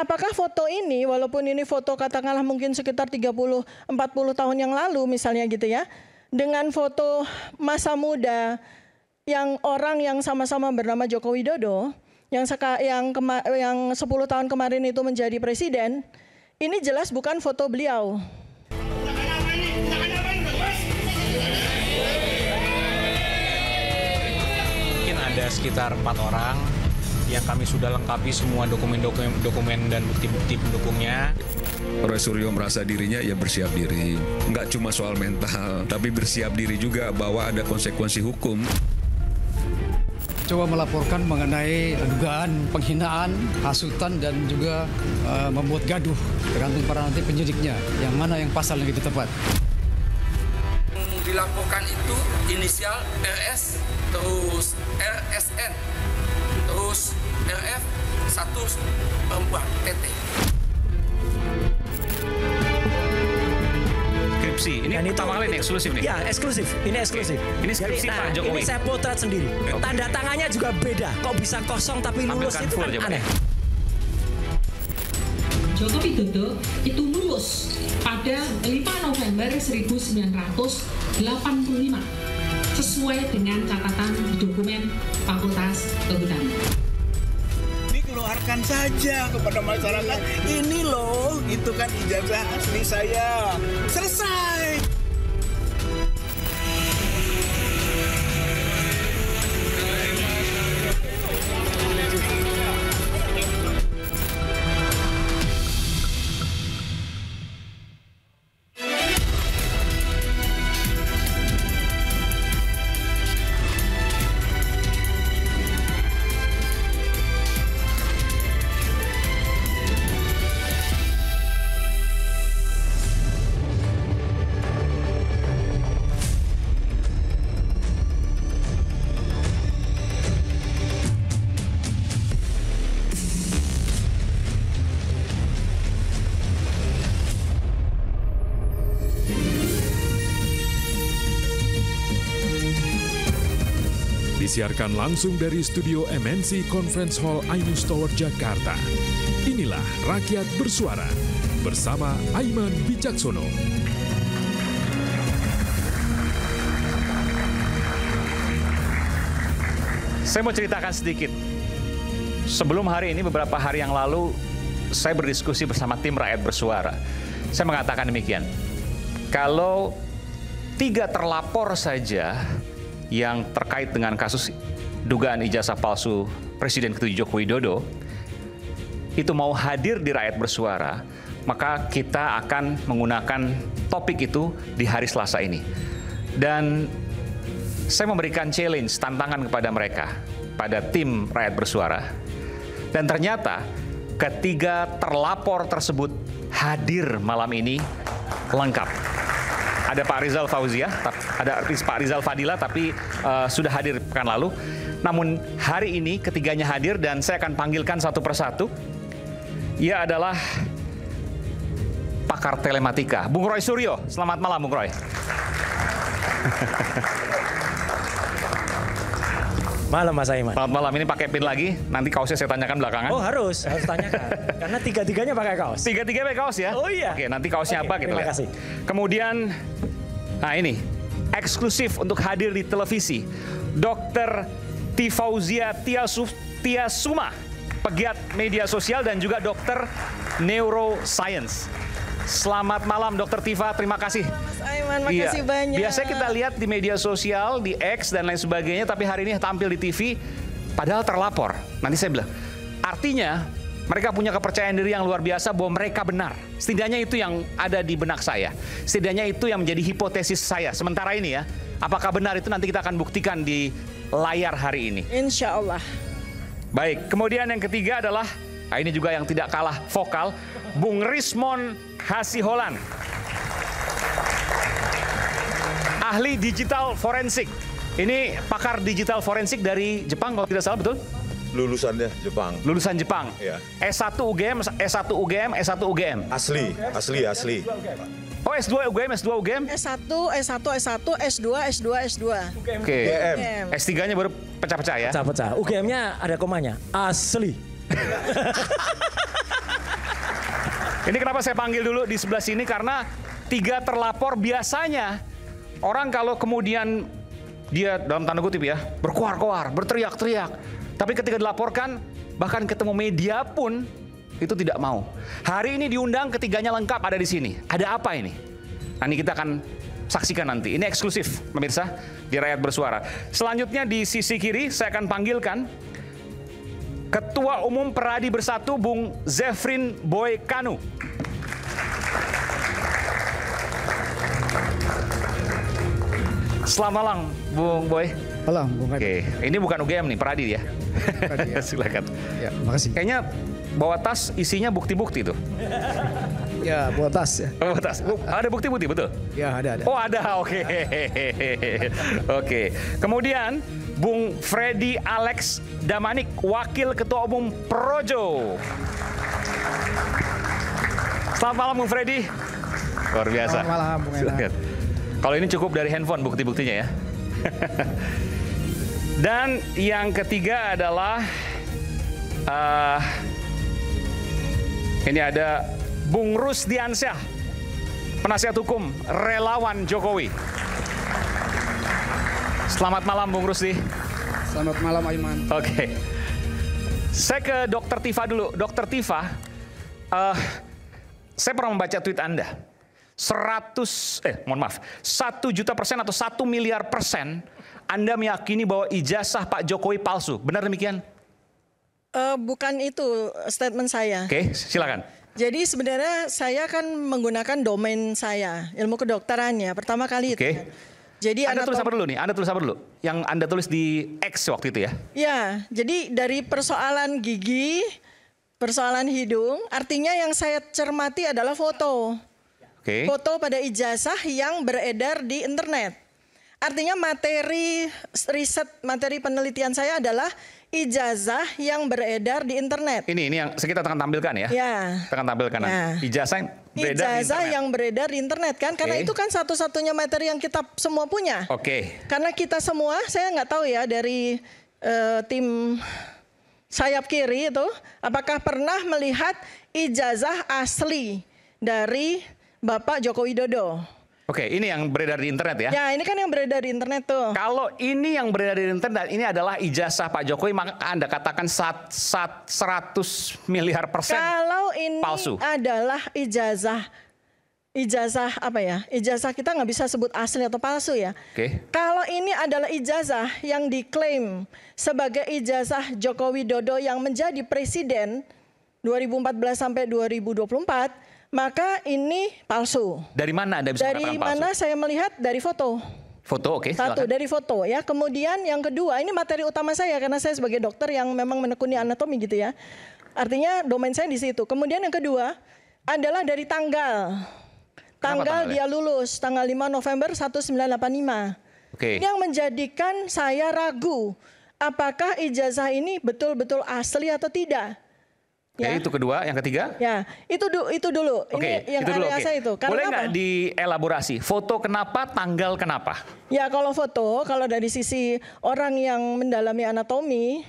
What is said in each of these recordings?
apakah foto ini, walaupun ini foto katakanlah mungkin sekitar 30-40 tahun yang lalu misalnya gitu ya, dengan foto masa muda yang orang yang sama-sama bernama Joko Widodo, yang 10 tahun kemarin itu menjadi presiden, ini jelas bukan foto beliau. Mungkin ada sekitar 4 orang yang kami sudah lengkapi semua dokumen dan bukti-bukti pendukungnya. Roy Suryo merasa dirinya ya bersiap diri. Nggak cuma soal mental, tapi bersiap diri juga bahwa ada konsekuensi hukum. Coba melaporkan mengenai dugaan penghinaan, hasutan, dan juga membuat gaduh. Tergantung para nanti penyidiknya, yang mana yang pasal yang lebih tepat. Dilaporkan itu inisial RS, terus RSN, terus RF, 1 perempuan, TT. Skripsi, ini pertama kali ini eksklusif nih? Ya, eksklusif. Ini eksklusif. Ini skripsi Pak Jokowi. Ini saya potret sendiri. Tanda tangannya juga beda. Kok bisa kosong tapi lulus itu kan aneh. Joko Widodo itu lulus pada 5 November 1985 sesuai dengan catatan di dokumen Fakultas Kehutanan. Dikeluarkan saja kepada masyarakat, ini loh, itu kan ijazah asli saya. Selesai. Disiarkan langsung dari studio MNC Conference Hall Ainus Tower, Jakarta. Inilah Rakyat Bersuara bersama Aiman Wicaksono. Saya mau ceritakan sedikit. Sebelum hari ini, beberapa hari yang lalu, saya berdiskusi bersama tim Rakyat Bersuara. Saya mengatakan demikian. Kalau 3 terlapor saja yang terkait dengan kasus dugaan ijazah palsu Presiden ke-7 Joko Widodo itu mau hadir di Rakyat Bersuara, maka kita akan menggunakan topik itu di hari Selasa ini. Dan saya memberikan challenge, tantangan kepada mereka, pada tim Rakyat Bersuara. Dan ternyata ketiga terlapor tersebut hadir malam ini lengkap. Ada Pak Rizal Fauzia, ada Pak Rizal Fadila, tapi sudah hadir pekan lalu. Namun hari ini ketiganya hadir dan saya akan panggilkan satu persatu. Ia adalah pakar telematika, Bung Roy Suryo. Selamat malam, Bung Roy. Malam, Mas Aiman. Selamat malam, ini pakai pin lagi, nanti kaosnya saya tanyakan belakangan. Oh harus tanyakan, karena tiga-tiganya pakai kaos. Tiga-tiganya pakai kaos ya? Oh iya. Oke, nanti kaosnya apa kita terima lihat. kasih. Kemudian, nah ini, eksklusif untuk hadir di televisi. Dr. Tifauzia Tiasuma, pegiat media sosial dan juga dokter neuroscience. Selamat malam Dr. Tifa, terima kasih. Mas Aiman, makasih banyak. Biasanya kita lihat di media sosial, di X dan lain sebagainya, tapi hari ini tampil di TV, padahal terlapor. Nanti saya bilang, artinya mereka punya kepercayaan diri yang luar biasa bahwa mereka benar. Setidaknya itu yang ada di benak saya. Setidaknya itu yang menjadi hipotesis saya. Sementara ini ya, apakah benar itu nanti kita akan buktikan di layar hari ini. Insya Allah. Baik, kemudian yang ketiga adalah, nah ini juga yang tidak kalah vokal, Bung Rismon Hasiholan. Ahli digital forensik. Ini pakar digital forensik dari Jepang kalau tidak salah, betul? Lulusannya Jepang. Lulusan Jepang. Ya. S1 UGM, S1 UGM, S1 UGM. Asli. Oh, S2 UGM, S2 UGM? S1, S2, S2. Oke. S3-nya baru pecah-pecah ya? Pecah-pecah. UGM-nya ada komanya. Asli. Ini kenapa saya panggil dulu di sebelah sini, karena 3 terlapor biasanya orang kalau kemudian dia dalam tanda kutip ya, berkoar-koar, berteriak-teriak. Tapi ketika dilaporkan, bahkan ketemu media pun itu tidak mau. Hari ini diundang, ketiganya lengkap ada di sini. Ada apa ini? Nah, ini kita akan saksikan nanti. Ini eksklusif pemirsa di Rakyat Bersuara. Selanjutnya di sisi kiri saya akan panggilkan Ketua Umum Peradi Bersatu Bung Zefrin Boy Kanu. Selamat malam Bung Boy. Malam Bung Kanu. Oke, ini bukan UGM nih, Peradi ya. Ya. Silakan. Ya, makasih. Kayaknya bawa tas isinya bukti-bukti tuh. Ya, bawa tas ya. Bawa tas. Ada bukti-bukti betul? Ya, ada. Oh, ada. Oke. Oke. Kemudian Bung Freddy Alex Damanik, Wakil Ketua Umum Projo. Selamat malam Bung Freddy. Luar biasa. Selamat malam Bung Ena. Kalau ini cukup dari handphone bukti-buktinya ya. Dan yang ketiga adalah ini ada Bung Rusdiansyah, penasihat hukum relawan Jokowi. Selamat malam Bung Rusdi. Selamat malam Aiman. Oke. Saya ke Dr. Tifa dulu. Dr. Tifa, saya pernah membaca tweet Anda. 1 juta% atau 1 miliar % Anda meyakini bahwa ijazah Pak Jokowi palsu. Benar demikian? Bukan itu statement saya. Oke, silakan. Jadi sebenarnya saya kan menggunakan domain saya, ilmu kedokteran ya, pertama kali itu. Oke. Jadi Anda tulis apa dulu nih? Anda tulis apa dulu? Yang Anda tulis di X waktu itu ya? Ya, jadi dari persoalan gigi, persoalan hidung, artinya yang saya cermati adalah foto. Oke. Foto pada ijazah yang beredar di internet. Artinya materi riset, materi penelitian saya adalah ijazah yang beredar di internet. Ini yang kita akan tampilkan ya? Ya. Kita akan tampilkan nanti. Ijazah yang beredar di internet. Yang beredar di internet kan, karena itu kan satu-satunya materi yang kita semua punya. Oke. Karena kita semua, saya nggak tahu ya dari tim sayap kiri itu, apakah pernah melihat ijazah asli dari Bapak Joko Widodo. Oke, ini yang beredar di internet ya? Ya, ini kan yang beredar di internet tuh. Kalau ini yang beredar di internet, ini adalah ijazah Pak Jokowi, maka Anda katakan 100 miliar %. Kalau ini palsu. Adalah ijazah apa ya? Ijazah kita nggak bisa sebut asli atau palsu ya. Oke. Kalau ini adalah ijazah yang diklaim sebagai ijazah Joko Widodo yang menjadi presiden 2014 sampai 2024, maka ini palsu. Dari mana Anda bisa mengatakan palsu? Dari mana saya melihat? Dari foto. Foto, oke. Satu, silakan. dari foto ya. Kemudian yang kedua, ini materi utama saya karena saya sebagai dokter yang memang menekuni anatomi gitu ya. Artinya domain saya di situ. Kemudian yang kedua adalah dari tanggal. Tanggal dia lulus, tanggal 5 November 1985. Oke. Ini yang menjadikan saya ragu apakah ijazah ini betul-betul asli atau tidak. Ya, itu kedua, yang ketiga? Ya, itu dulu. Oke, ini yang itu dulu, area saya itu. Karena boleh apa? nggak dielaborasi? Foto kenapa, tanggal kenapa? Ya, kalau foto, kalau dari sisi orang yang mendalami anatomi,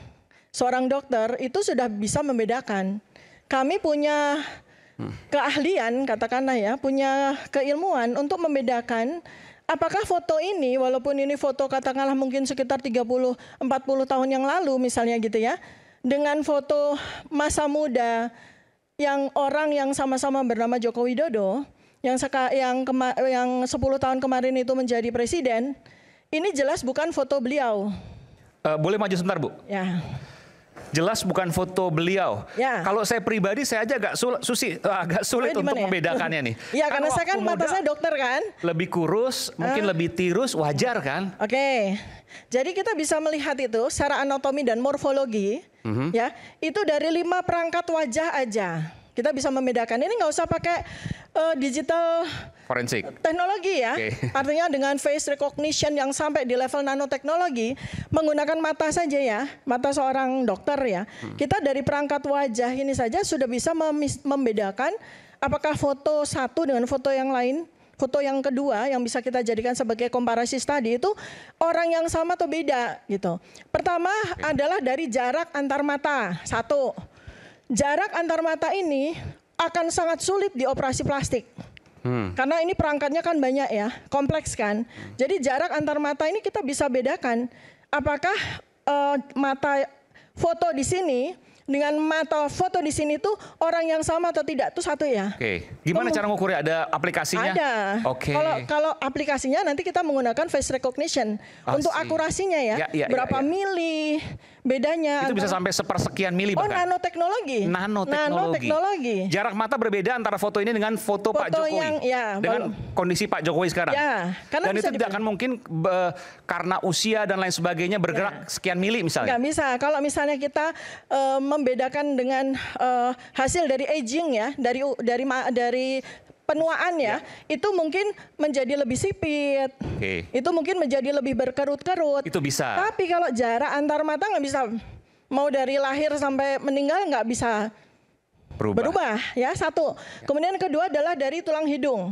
seorang dokter itu sudah bisa membedakan. Kami punya keahlian, katakanlah ya, punya keilmuan untuk membedakan apakah foto ini, walaupun ini foto katakanlah mungkin sekitar 30-40 tahun yang lalu misalnya gitu ya, dengan foto masa muda yang orang yang sama-sama bernama Joko Widodo yang 10 tahun kemarin itu menjadi presiden, ini jelas bukan foto beliau. Boleh maju sebentar, Bu? Ya. Jelas bukan foto beliau. Ya. Kalau saya pribadi saya aja agak sulit untuk membedakannya nih. Ya, karena saya kan mata saya dokter kan. Lebih kurus, mungkin lebih tirus, wajar kan? Oke. Jadi kita bisa melihat itu secara anatomi dan morfologi. Ya, itu dari 5 perangkat wajah aja kita bisa membedakan. Ini nggak usah pakai digital forensik teknologi ya. Artinya dengan face recognition yang sampai di level nanoteknologi, menggunakan mata saja ya, mata seorang dokter ya. Kita dari perangkat wajah ini saja sudah bisa membedakan apakah foto satu dengan foto yang lain. Foto yang kedua yang bisa kita jadikan sebagai komparasi tadi itu orang yang sama atau beda gitu. Pertama adalah dari jarak antar mata. Satu, jarak antar mata ini akan sangat sulit dioperasi plastik. Karena ini perangkatnya kan banyak ya, kompleks kan. Jadi jarak antar mata ini kita bisa bedakan apakah mata foto di sini dengan mata foto di sini tuh orang yang sama atau tidak, itu satu ya. Oke. Gimana cara ngukurnya? Ada aplikasinya? Ada. Oke. Kalau aplikasinya nanti kita menggunakan face recognition untuk akurasinya ya. Berapa mili bedanya. Itu bisa sampai sepersekian mili bahkan. Nanoteknologi. Nanoteknologi. Jarak mata berbeda antara foto ini dengan foto Pak Jokowi. Dengan kondisi Pak Jokowi sekarang. Ya, dan itu tidak akan mungkin karena usia dan lain sebagainya bergerak sekian mili misalnya. Nggak bisa. Kalau misalnya kita membedakan dengan hasil dari aging ya, dari penuaan ya, itu mungkin menjadi lebih sipit, itu mungkin menjadi lebih berkerut-kerut. Itu bisa. Tapi kalau jarak antar mata nggak bisa, mau dari lahir sampai meninggal nggak bisa berubah ya, satu. Kemudian kedua adalah dari tulang hidung.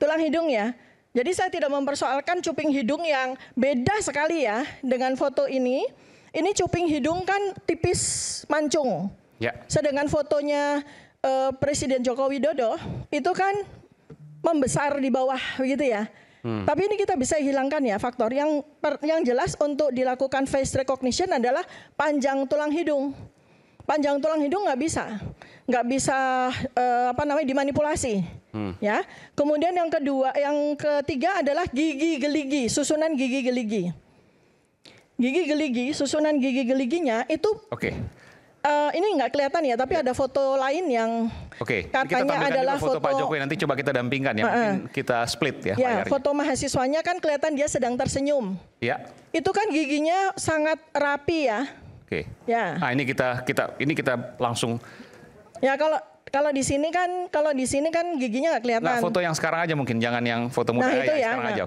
Tulang hidung ya. Jadi saya tidak mempersoalkan cuping hidung yang beda sekali ya dengan foto ini. Ini cuping hidung kan tipis mancung. Sedangkan fotonya Presiden Joko Widodo itu kan membesar di bawah begitu ya. Tapi ini kita bisa hilangkan ya faktor yang jelas untuk dilakukan face recognition adalah panjang tulang hidung. Panjang tulang hidung nggak bisa dimanipulasi. Ya. Kemudian yang ketiga adalah gigi geligi, susunan gigi geligi. Gigi geligi, susunan gigi geliginya itu ini nggak kelihatan ya, tapi ada foto lain yang katanya adalah foto Pak Jokowi. Nanti coba kita dampingkan ya, mungkin kita split ya. Ya, foto mahasiswanya kan kelihatan dia sedang tersenyum. Ya. Itu kan giginya sangat rapi ya. Ya. Nah ini kita langsung. Ya kalau di sini kan giginya nggak kelihatan. Nah foto yang sekarang aja mungkin, jangan yang foto muda ya, sekarang aja.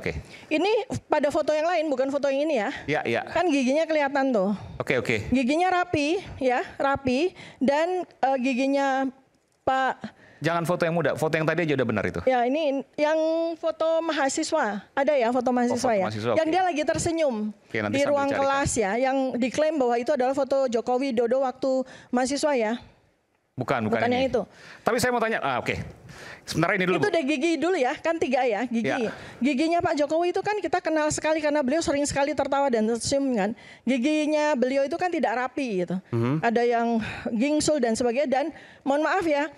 Ini pada foto yang lain, bukan foto yang ini ya. Iya. Kan giginya kelihatan tuh. Oke. Giginya rapi ya, rapi, dan giginya Pak. Jangan foto yang muda, foto yang tadi aja udah benar itu. Ya ini yang foto mahasiswa, ada ya foto mahasiswa ya. Yang dia lagi tersenyum di ruang kelas ya, yang diklaim bahwa itu adalah foto Jokowi Dodo waktu mahasiswa ya. Bukan yang ini. itu. Tapi saya mau tanya, sementara ini dulu. Itu deh gigi dulu ya, kan 3 ya, gigi. Giginya Pak Jokowi itu kan kita kenal sekali karena beliau sering sekali tertawa dan tersenyum kan. Giginya beliau itu kan tidak rapi gitu. Ada yang gingsul dan sebagainya, dan mohon maaf ya,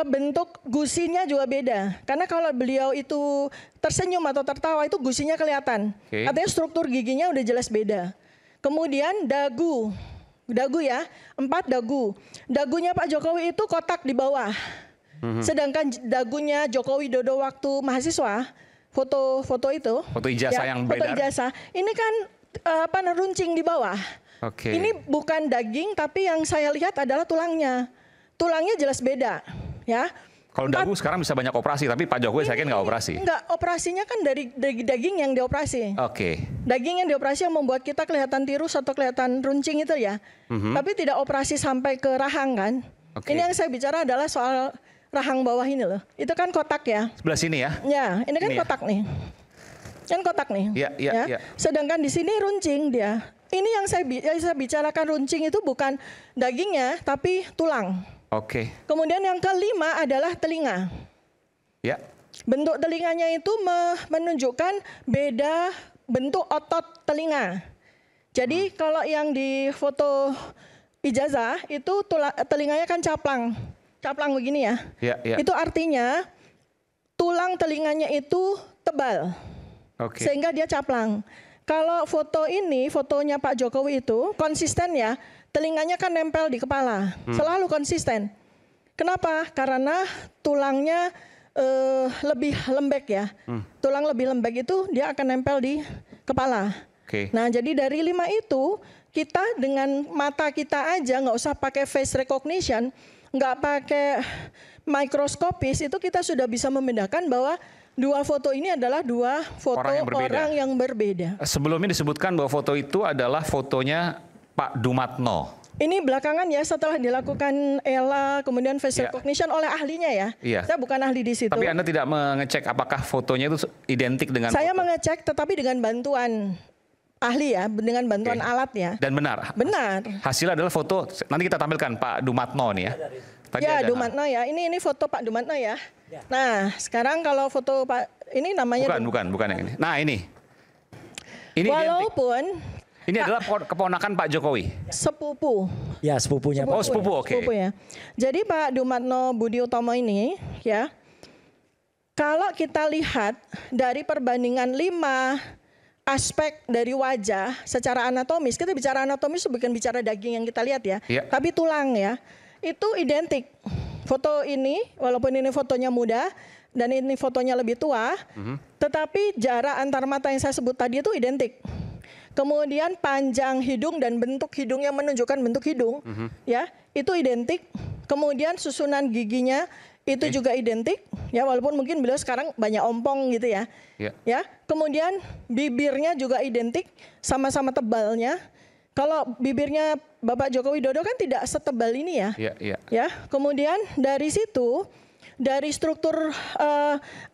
bentuk gusinya juga beda. Karena kalau beliau itu tersenyum atau tertawa itu gusinya kelihatan. Artinya struktur giginya udah jelas beda. Kemudian dagu ya, 4 dagu. Dagunya Pak Jokowi itu kotak di bawah. Sedangkan dagunya Jokowi Dodo waktu mahasiswa, foto itu. Foto ijazah yang beredar. Foto ijazah. Ini kan runcing di bawah. Ini bukan daging, tapi yang saya lihat adalah tulangnya. Tulangnya jelas beda, ya. Kalau dagu sekarang bisa banyak operasi, tapi Pak Jokowi saya kira nggak operasi. Enggak, operasinya kan dari daging yang dioperasi. Daging yang dioperasi yang membuat kita kelihatan tirus atau kelihatan runcing itu ya. Tapi tidak operasi sampai ke rahang kan. Ini yang saya bicara adalah soal rahang bawah ini loh. Itu kan kotak ya. Sebelah sini ya. Ya, ini kan kotak nih. Kan kotak nih. Iya. Sedangkan di sini runcing dia. Ini yang saya bicarakan runcing itu bukan dagingnya, tapi tulang. Kemudian yang kelima adalah telinga. Bentuk telinganya itu menunjukkan beda bentuk otot telinga. Jadi kalau yang di foto ijazah itu telinganya kan caplang begini ya. Itu artinya tulang telinganya itu tebal, sehingga dia caplang. Kalau foto ini, fotonya Pak Jokowi itu konsisten ya. Telinganya kan nempel di kepala, selalu konsisten. Kenapa? Karena tulangnya lebih lembek ya. Tulang lebih lembek itu dia akan nempel di kepala. Nah jadi dari 5 itu, kita dengan mata kita aja, nggak usah pakai face recognition, nggak pakai mikroskopis, itu kita sudah bisa membedakan bahwa 2 foto ini adalah 2 foto orang yang berbeda. Sebelumnya disebutkan bahwa foto itu adalah fotonya Pak Dumatno. Ini belakangan ya, setelah dilakukan ELA kemudian face recognition oleh ahlinya ya. Saya bukan ahli di situ. Tapi Anda tidak mengecek apakah fotonya itu identik dengan Saya mengecek, tetapi dengan bantuan ahli ya, dengan bantuan alat ya. Dan benar? Benar. Hasil adalah foto, nanti kita tampilkan Pak Dumatno nih ya. Tadi ya, ada, Dumatno ya. Ini foto Pak Dumatno ya. Nah, sekarang kalau foto Pak ini namanya bukan yang ini. Nah, ini. Ini walaupun ini adalah keponakan Pak Jokowi. Sepupu. Ya, sepupunya. Oh, sepupu, oke. Sepupu ya. Jadi Pak Dumatno Budi Utomo ini ya, kalau kita lihat dari perbandingan 5 aspek dari wajah secara anatomis, kita bicara anatomis bukan bicara daging yang kita lihat ya, tapi tulang ya, itu identik. Foto ini, walaupun ini fotonya muda dan ini fotonya lebih tua, tetapi jarak antar mata yang saya sebut tadi itu identik. Kemudian panjang hidung dan bentuk hidung yang menunjukkan bentuk hidung, ya itu identik. Kemudian susunan giginya itu juga identik, ya walaupun mungkin beliau sekarang banyak ompong gitu ya. Ya. Kemudian bibirnya juga identik, sama-sama tebalnya. Kalau bibirnya Bapak Joko Widodo kan tidak setebal ini ya. Ya. Kemudian dari situ, dari struktur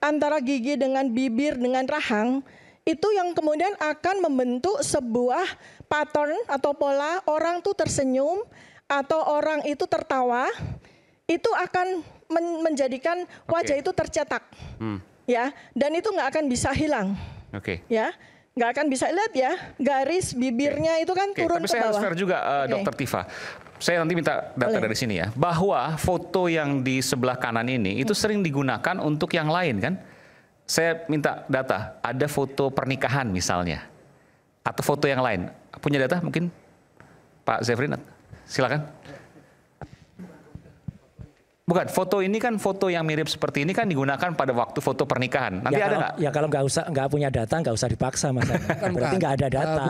antara gigi dengan bibir dengan rahang, itu yang kemudian akan membentuk sebuah pattern atau pola orang tuh tersenyum atau orang itu tertawa, itu akan menjadikan wajah itu tercetak, ya, dan itu nggak akan bisa hilang, ya, nggak akan bisa lihat ya garis bibirnya itu kan turun tapi ke saya bawah. harus fair juga, Dokter Tifa. Saya nanti minta data dari sini ya, bahwa foto yang di sebelah kanan ini itu sering digunakan untuk yang lain kan? Saya minta data, ada foto pernikahan misalnya, atau foto yang lain. Punya data mungkin Pak Zefrin? Silakan. Bukan, foto ini kan foto yang mirip seperti ini kan digunakan pada waktu foto pernikahan. Nanti ya, ada nggak? Ya kalau nggak punya data nggak usah dipaksa Mas. Berarti nggak ada data.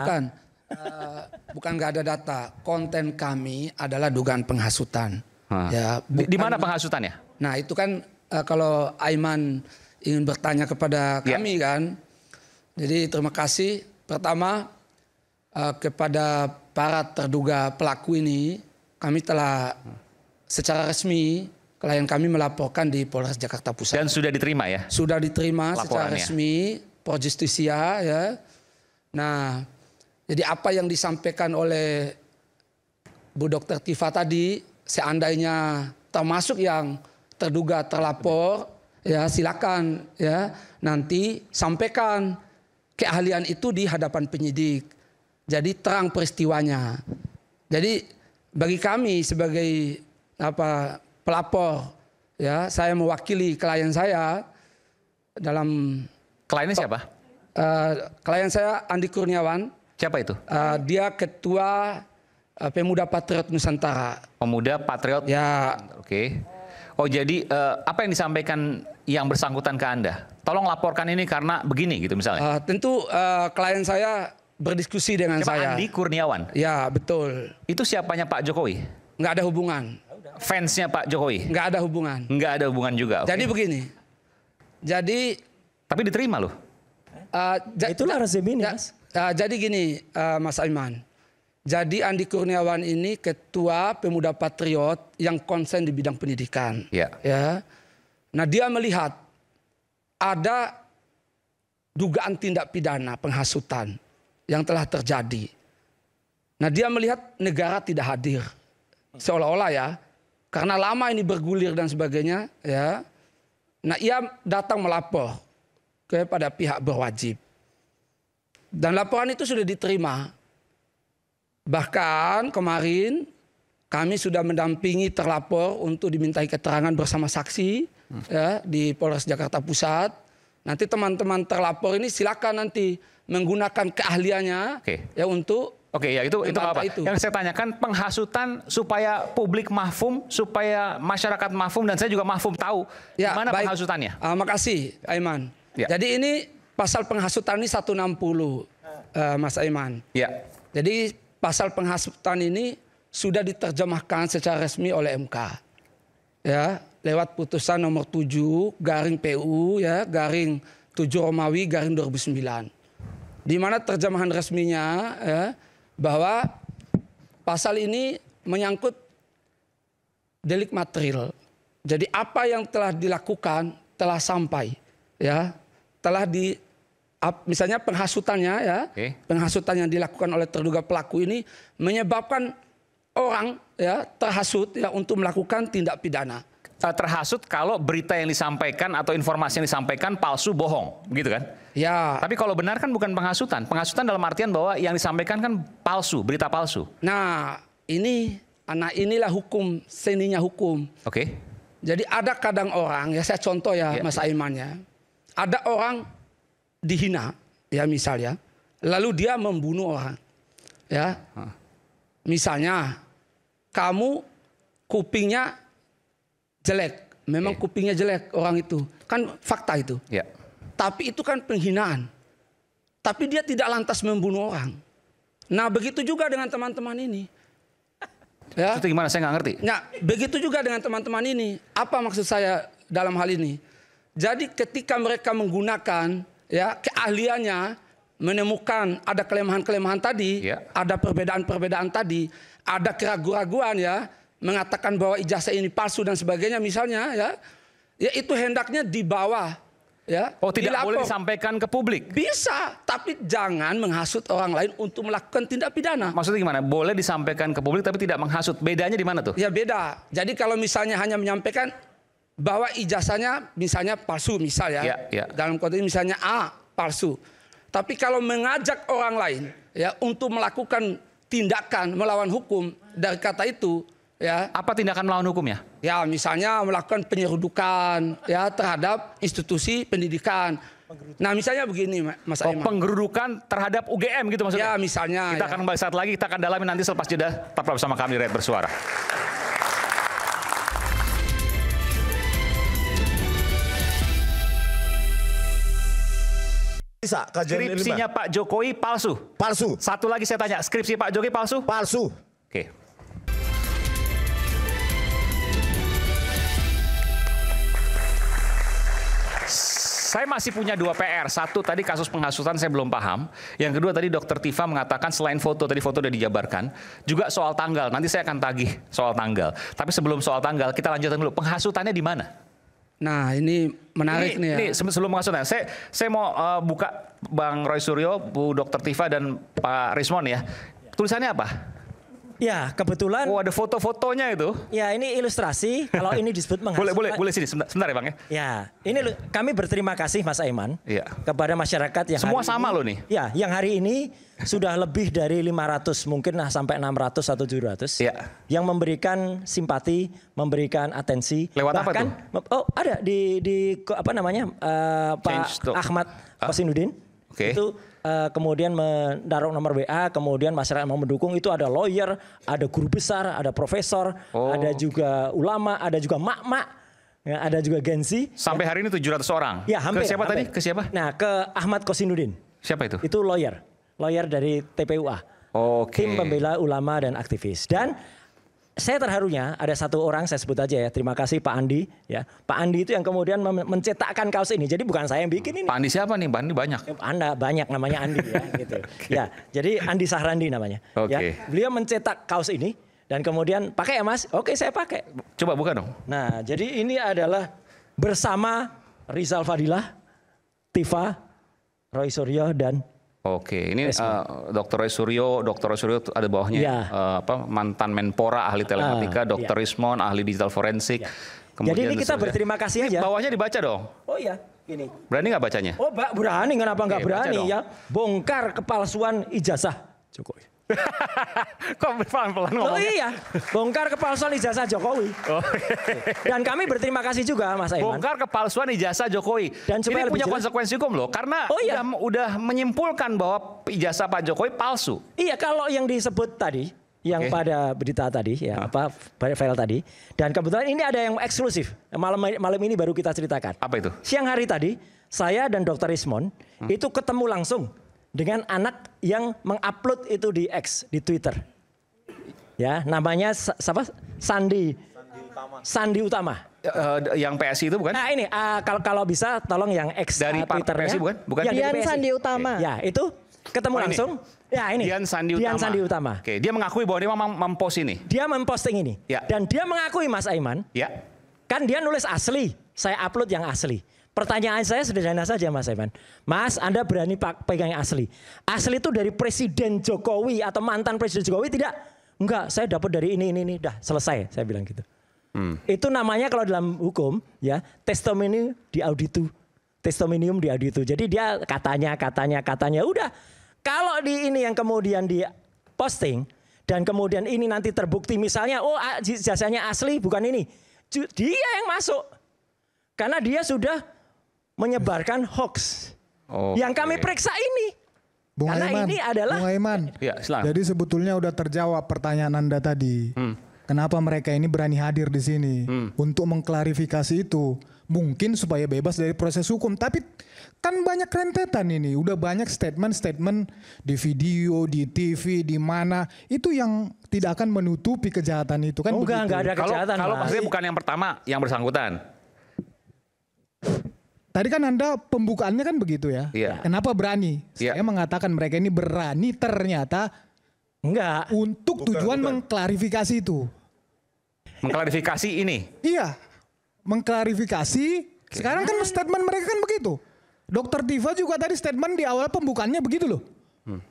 Bukan nggak ada data. Konten kami adalah dugaan penghasutan. Ya, di mana penghasutannya? Nah itu kan kalau Aiman ingin bertanya kepada kami kan. Jadi terima kasih pertama kepada para terduga pelaku ini, kami telah secara resmi klien kami melaporkan di Polres Jakarta Pusat. Dan sudah diterima ya? Sudah diterima secara laporannya resmi Pro Justisia ya. Nah, jadi apa yang disampaikan oleh Bu Dr. Tifa tadi, seandainya termasuk yang terduga terlapor, ya silakan ya nanti sampaikan keahlian itu di hadapan penyidik. Jadi terang peristiwanya. Jadi bagi kami sebagai pelapor, ya saya mewakili klien saya dalam. Kliennya siapa? Klien saya Andi Kurniawan. Siapa itu? Dia ketua Pemuda Patriot Nusantara. Pemuda Patriot. Ya. Oke. Oh jadi apa yang disampaikan yang bersangkutan ke Anda? Tolong laporkan ini karena begini gitu misalnya. Tentu klien saya berdiskusi dengan saya. Andi Kurniawan? Ya betul. Itu siapanya Pak Jokowi? Nggak ada hubungan. Fansnya Pak Jokowi? Nggak ada hubungan. Nggak ada hubungan juga. Jadi begini. Jadi. Tapi diterima loh. Itulah rezim ini Mas. Jadi gini Mas Aiman. Jadi Andi Kurniawan ini ketua Pemuda Patriot yang konsen di bidang pendidikan. Ya. Nah dia melihat ada dugaan tindak pidana penghasutan yang telah terjadi. Nah dia melihat negara tidak hadir. Seolah-olah ya. Karena lama ini bergulir dan sebagainya. Ya. Nah ia datang melapor kepada pihak berwajib. Dan laporan itu sudah diterima. Bahkan kemarin kami sudah mendampingi terlapor untuk dimintai keterangan bersama saksi ya, di Polres Jakarta Pusat. Nanti teman-teman terlapor ini silakan nanti menggunakan keahliannya ya untuk. Oke, ya itu apa? Yang saya tanyakan penghasutan supaya publik mahfum, supaya masyarakat mahfum dan saya juga mahfum tahu ya, mana penghasutannya. Makasih Aiman. Ya. Jadi ini pasal penghasutan ini 160 Mas Aiman. Ya. Jadi pasal penghasutan ini sudah diterjemahkan secara resmi oleh MK. Ya, lewat putusan nomor 7/PU ya, /7 Romawi /2009. Di mana terjemahan resminya ya, bahwa pasal ini menyangkut delik material. Jadi apa yang telah dilakukan telah sampai ya, telah misalnya penghasutannya ya, penghasutan yang dilakukan oleh terduga pelaku ini menyebabkan orang ya terhasut ya untuk melakukan tindak pidana. Terhasut kalau berita yang disampaikan atau informasi yang disampaikan palsu, bohong, begitu kan? Ya. Tapi kalau benar kan bukan penghasutan. Penghasutan dalam artian bahwa yang disampaikan kan palsu, berita palsu. Nah, inilah hukum, seninya hukum. Oke. Jadi ada kadang orang, ya saya contoh ya Mas Aiman ya. Ada orang dihina, ya misalnya, lalu dia membunuh orang. Ya. Misalnya, kamu kupingnya jelek, memang kupingnya jelek orang itu, kan fakta itu. Tapi itu kan penghinaan. Tapi dia tidak lantas membunuh orang. Nah begitu juga dengan teman-teman ini. Ya. Itu gimana? Saya nggak ngerti. Nah begitu juga dengan teman-teman ini. Apa maksud saya dalam hal ini? Jadi ketika mereka menggunakan ya keahliannya menemukan ada kelemahan-kelemahan tadi, ada perbedaan-perbedaan tadi, ada keraguan-raguan ya. Mengatakan bahwa ijazah ini palsu dan sebagainya misalnya ya itu hendaknya dibawa ya. Oh, tidak boleh disampaikan ke publik. Bisa, tapi jangan menghasut orang lain untuk melakukan tindak pidana. Maksudnya gimana? Boleh disampaikan ke publik tapi tidak menghasut. Bedanya di mana tuh? Ya beda. Jadi kalau misalnya hanya menyampaikan bahwa ijazahnya misalnya palsu misal ya. Dalam konteks misalnya A palsu. Tapi kalau mengajak orang lain ya untuk melakukan tindakan melawan hukum dari kata itu ya. Apa tindakan melawan hukumnya? Ya misalnya melakukan penyerudukan ya terhadap institusi pendidikan. Nah misalnya begini Mas Aiman. Penggerudukan terhadap UGM gitu maksudnya? Ya misalnya. Kita akan kembali saat lagi, kita akan dalami nanti selepas jeda. Tetaplah bersama kami Rakyat Bersuara. Skripsinya Pak Jokowi palsu. Palsu. Satu lagi saya tanya, skripsi Pak Jokowi palsu? Palsu. Oke. Saya masih punya 2 PR. Satu tadi kasus penghasutan saya belum paham. Yang kedua tadi Dokter Tifa mengatakan selain foto, tadi foto udah dijabarkan, juga soal tanggal. Nanti saya akan tagih soal tanggal. Tapi sebelum soal tanggal, kita lanjutkan dulu. Penghasutannya di mana? Nah ini menarik nih ya. Ini sebelum penghasutan, saya mau buka Bang Roy Suryo, Bu Dokter Tifa dan Pak Rismon ya. Tulisannya apa? Ya, kebetulan. Oh, ada foto-fotonya itu. Ya, ini ilustrasi. Kalau ini disebut menghasut. Boleh sini sebentar ya, Bang ya. Ya, ini kami berterima kasih Mas Aiman kepada masyarakat yang semua sama loh nih. Ya, yang hari ini sudah lebih dari 500 mungkin sampai 600 atau 700 yang memberikan simpati, memberikan atensi. Lewat bahkan, apa tuh? Oh, ada di apa namanya? Pak Ahmad Kosinudin. Itu kemudian menaruh nomor WA, kemudian masyarakat mau mendukung, itu ada lawyer, ada guru besar, ada profesor, ada juga ulama, ada juga mak-mak, ya, ada juga Gensi. Sampai hari ini 700 orang. Ya, hampir. Ke siapa hampir. tadi? Ke siapa? Nah, ke Ahmad Kosinudin. Siapa itu? Itu lawyer dari TPUA. Tim pembela ulama dan aktivis. Dan saya terharunya ada satu orang, saya sebut aja ya, terima kasih Pak Andi ya. Pak Andi itu yang kemudian mencetakkan kaos ini. Jadi bukan saya yang bikin ini. Pak Andi siapa nih? Pak Andi banyak. Anda banyak namanya Andi ya gitu. Ya, jadi Andi Sahrandi namanya. Ya, beliau mencetak kaos ini dan kemudian pakai ya Mas? Oke, saya pakai. Coba buka dong. Nah, jadi ini adalah bersama Rizal Fadilah, Tifa, Roy Suryo dan Oke, ini Dr. Roy Suryo ada bawahnya mantan Menpora ahli telematika, Dr. Rismon ahli digital forensik. Jadi ini kita berterima kasih aja. Bawahnya dibaca dong. Oh iya, ini. Berani nggak bacanya? Oh, berani, kenapa nggak berani ya? Bongkar kepalsuan ijazah Jokowi. Kok pelan-pelan ngomongnya? Oh iya, bongkar kepalsuan ijazah Jokowi. Dan kami berterima kasih juga Mas Aiman. Bongkar kepalsuan ijazah Jokowi. Dan ini punya konsekuensi hukum loh, karena udah menyimpulkan bahwa ijazah Pak Jokowi palsu. Iya, kalau yang disebut tadi, yang pada berita tadi, ya file tadi. Dan kebetulan ini ada yang eksklusif. Malam ini baru kita ceritakan. Apa itu? Siang hari tadi, saya dan Dr. Rismon itu ketemu langsung dengan anak yang mengupload itu di X, di Twitter. Ya, namanya siapa? Sandi Utama. Yang PSI itu bukan? Nah ini kalau bisa tolong yang X dari Twitternya. PSI bukan? Ya, Dian Sandi Utama. Ya, itu ketemu langsung. Ya ini. Dian Sandi Utama. Oke, dia mengakui bahwa dia mempost ini. Dia memposting ini. Dan dia mengakui Mas Aiman. Ya. Kan dia nulis asli, saya upload yang asli. Pertanyaan saya sederhana saja Mas Aiman. Mas, Anda berani pegang yang asli? Asli itu dari Presiden Jokowi atau mantan Presiden Jokowi tidak? Enggak, saya dapat dari ini, dah selesai, saya bilang gitu. Itu namanya kalau dalam hukum ya testimonium di auditu. Testimonium di auditu. Jadi dia katanya, udah. Kalau di ini yang kemudian di posting dan kemudian ini nanti terbukti misalnya, oh ijazahnya asli bukan ini. Dia yang masuk. Karena dia sudah menyebarkan hoax. Yang kami periksa ini. Bung Karena Aiman, ini adalah Bung Aiman. Ya, jadi sebetulnya udah terjawab pertanyaan Anda tadi. Kenapa mereka ini berani hadir di sini untuk mengklarifikasi itu? Mungkin supaya bebas dari proses hukum. Tapi kan banyak rentetan ini. Udah banyak statement-statement di video, di TV, di mana. Itu yang tidak akan menutupi kejahatan itu kan begitu. Enggak ada kejahatan. Kalau maksudnya bukan yang pertama, yang bersangkutan. Tadi kan Anda pembukaannya kan begitu ya. Iya. Kenapa berani? Saya mengatakan mereka ini berani ternyata enggak untuk tujuan mengklarifikasi itu. Mengklarifikasi ini? Iya. Mengklarifikasi. Sekarang kan statement mereka kan begitu. Dr. Tifa juga tadi statement di awal pembukaannya begitu loh.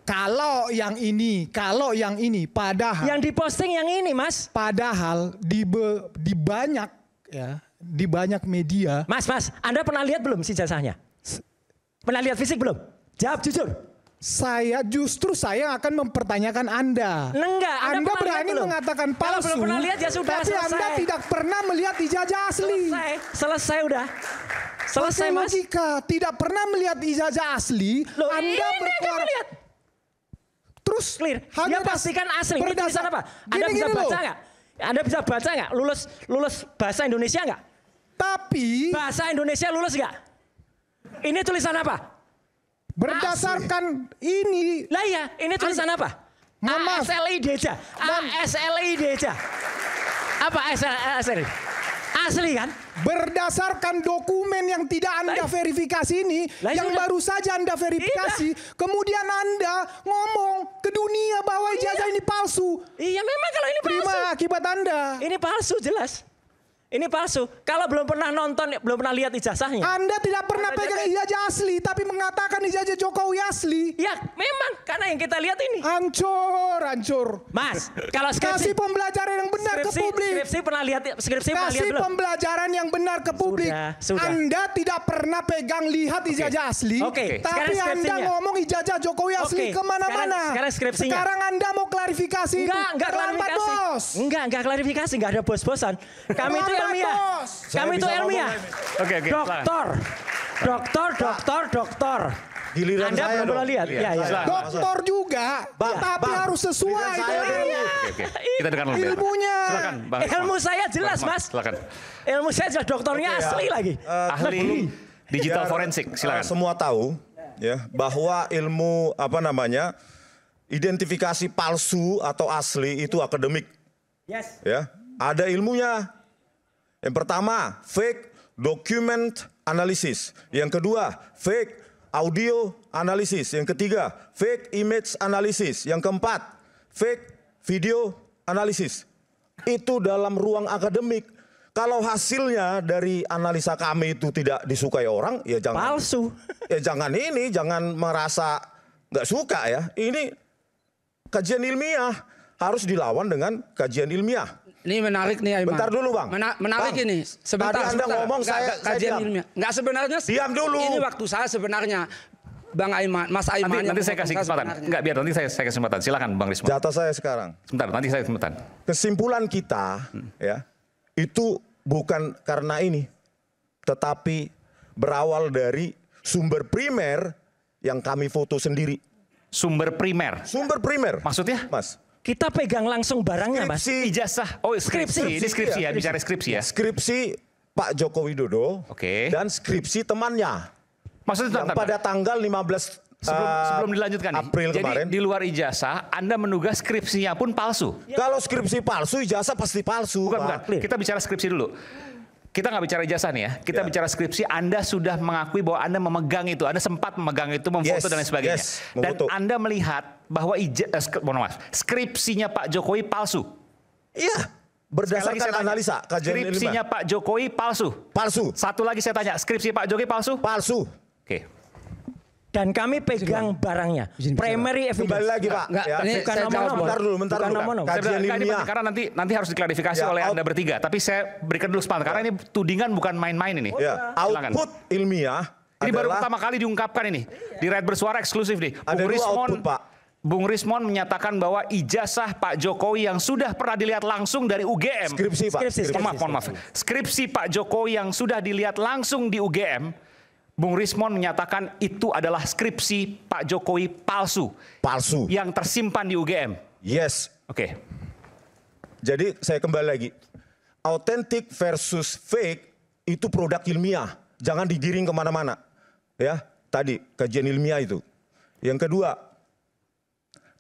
Kalau yang ini, padahal yang diposting yang ini, Mas. Padahal di banyak ya, di banyak media. Mas, Anda pernah lihat belum si ijazahnya? Pernah lihat fisik belum? Jawab jujur. Saya akan mempertanyakan Anda. Enggak, Anda berani mengatakan palsu. Kalau belum pernah lihat ya sudah, tapi selesai. Anda tidak pernah melihat ijazah asli. Selesai udah. Selesai, Mas. Logika, tidak pernah melihat ijazah asli. Loh, Anda berkuar. lihat. Terus clear. Dia pastikan asli. Ini tulisan apa? Anda bisa baca nggak? Anda bisa baca nggak? Lulus bahasa Indonesia nggak? Tapi bahasa Indonesia lulus nggak? Ini tulisan apa? Berdasarkan ini. Lah ya, ini tulisan apa? ASLI Deja. ASLI Deja. Apa ASLI? Asli kan? Berdasarkan dokumen yang tidak Anda verifikasi ini, yang baru saja Anda verifikasi, kemudian Anda ngomong ke dunia bahwa ijazah ini palsu. Iya memang kalau ini palsu. Terima akibat Anda. Ini palsu jelas. Ini palsu. Kalau belum pernah nonton, belum pernah lihat ijazahnya. Anda tidak pernah pegang ijazah asli, tapi mengatakan ijazah Jokowi asli. Ya memang, karena yang kita lihat ini. Hancur. Mas, kalau skripsi. Kasih pembelajaran yang benar ke publik. Skripsi pernah lihat Kasih belum? pembelajaran yang benar ke publik. Sudah. Anda tidak pernah lihat ijazah asli. Tapi Anda ngomong ijazah Jokowi asli kemana-mana. Sekarang skripsinya. Sekarang Anda mau klarifikasi itu. Enggak klarifikasi. Bos. Enggak klarifikasi, enggak ada bos-bosan. Kami itu ilmiah. Kami itu ilmiah. Oke. Doktor. Giliran Anda saya belum pernah lihat? Iya. Doktor juga, tapi harus sesuai. Oke. Kita dengar lebih. Ilmunya. Silakan, Bang. Ilmu saya jelas, Mas. Silakan. Ilmu saya jelas, doktornya asli lagi. Ahli digital forensik, silakan. Semua tahu ya bahwa ilmu identifikasi palsu atau asli itu akademik. Yes. Ya, ada ilmunya. Yang pertama, fake document analysis. Yang kedua, fake audio analysis. Yang ketiga, fake image analysis. Yang keempat, fake video analysis. Itu dalam ruang akademik. Kalau hasilnya dari analisa kami itu tidak disukai orang, ya jangan palsu. Ya jangan merasa nggak suka ya. Ini kajian ilmiah harus dilawan dengan kajian ilmiah. Ini menarik nih Aiman. Bentar dulu Bang. Menarik Bang, ini. Sebentar. Anda ngomong kajian ilmiah. Enggak sebenarnya. Diam dulu. Ini waktu saya sebenarnya. Bang Aiman, Mas Aiman. Nanti saya kasih kesempatan. Enggak, biar nanti saya kasih kesempatan. Silakan Bang Risma. Data saya sekarang. Sebentar, nanti saya kesempatan. Kesimpulan kita ya, itu bukan karena ini. Tetapi berawal dari sumber primer yang kami foto sendiri. Sumber primer? Sumber primer. Maksudnya? Mas. Kita pegang langsung barangnya, Mas. Ijazah. Oh, skripsi. Ini skripsi ya, bicara skripsi ya. Skripsi Pak Joko Widodo. Dan skripsi temannya. Maksudnya yang pada tanggal 15 sebelum dilanjutkan April jadi kemarin. Di luar ijazah, Anda menduga skripsinya pun palsu. Kalau skripsi palsu, ijazah pasti palsu. Bukan. Kita bicara skripsi dulu. Kita nggak bicara ijazah nih ya. Kita bicara skripsi. Anda sudah mengakui bahwa Anda memegang itu. Anda sempat memegang itu, memfoto dan lain sebagainya. Dan Anda melihat bahwa skripsinya Pak Jokowi palsu. Iya. Berdasarkan analisa kajian ilmiah. Skripsinya Pak Jokowi palsu. Palsu. Satu lagi saya tanya, skripsi Pak Jokowi palsu? Palsu. Oke. Dan kami pegang barangnya. Primary evidence. Kembali lagi Pak. Bukan nomor-nomor. Bentar dulu. Kajian ilmiah. Karena nanti harus diklarifikasi oleh Anda bertiga. Tapi saya berikan dulu sepanjang karena ini tudingan bukan main-main ini. Output ilmiah. Ini baru pertama kali diungkapkan ini. Di Rakyat Bersuara eksklusif nih. Ada dua output Pak. Bung Rismon menyatakan bahwa ijazah Pak Jokowi yang sudah pernah dilihat langsung dari UGM. Skripsi Pak. Mohon maaf. Skripsi Pak Jokowi yang sudah dilihat langsung di UGM. Bung Rismon menyatakan itu adalah skripsi Pak Jokowi palsu. Palsu. Yang tersimpan di UGM. Yes. Oke. Jadi saya kembali lagi. Authentic versus fake itu produk ilmiah. Jangan digiring kemana-mana. Ya, tadi kajian ilmiah itu. Yang kedua,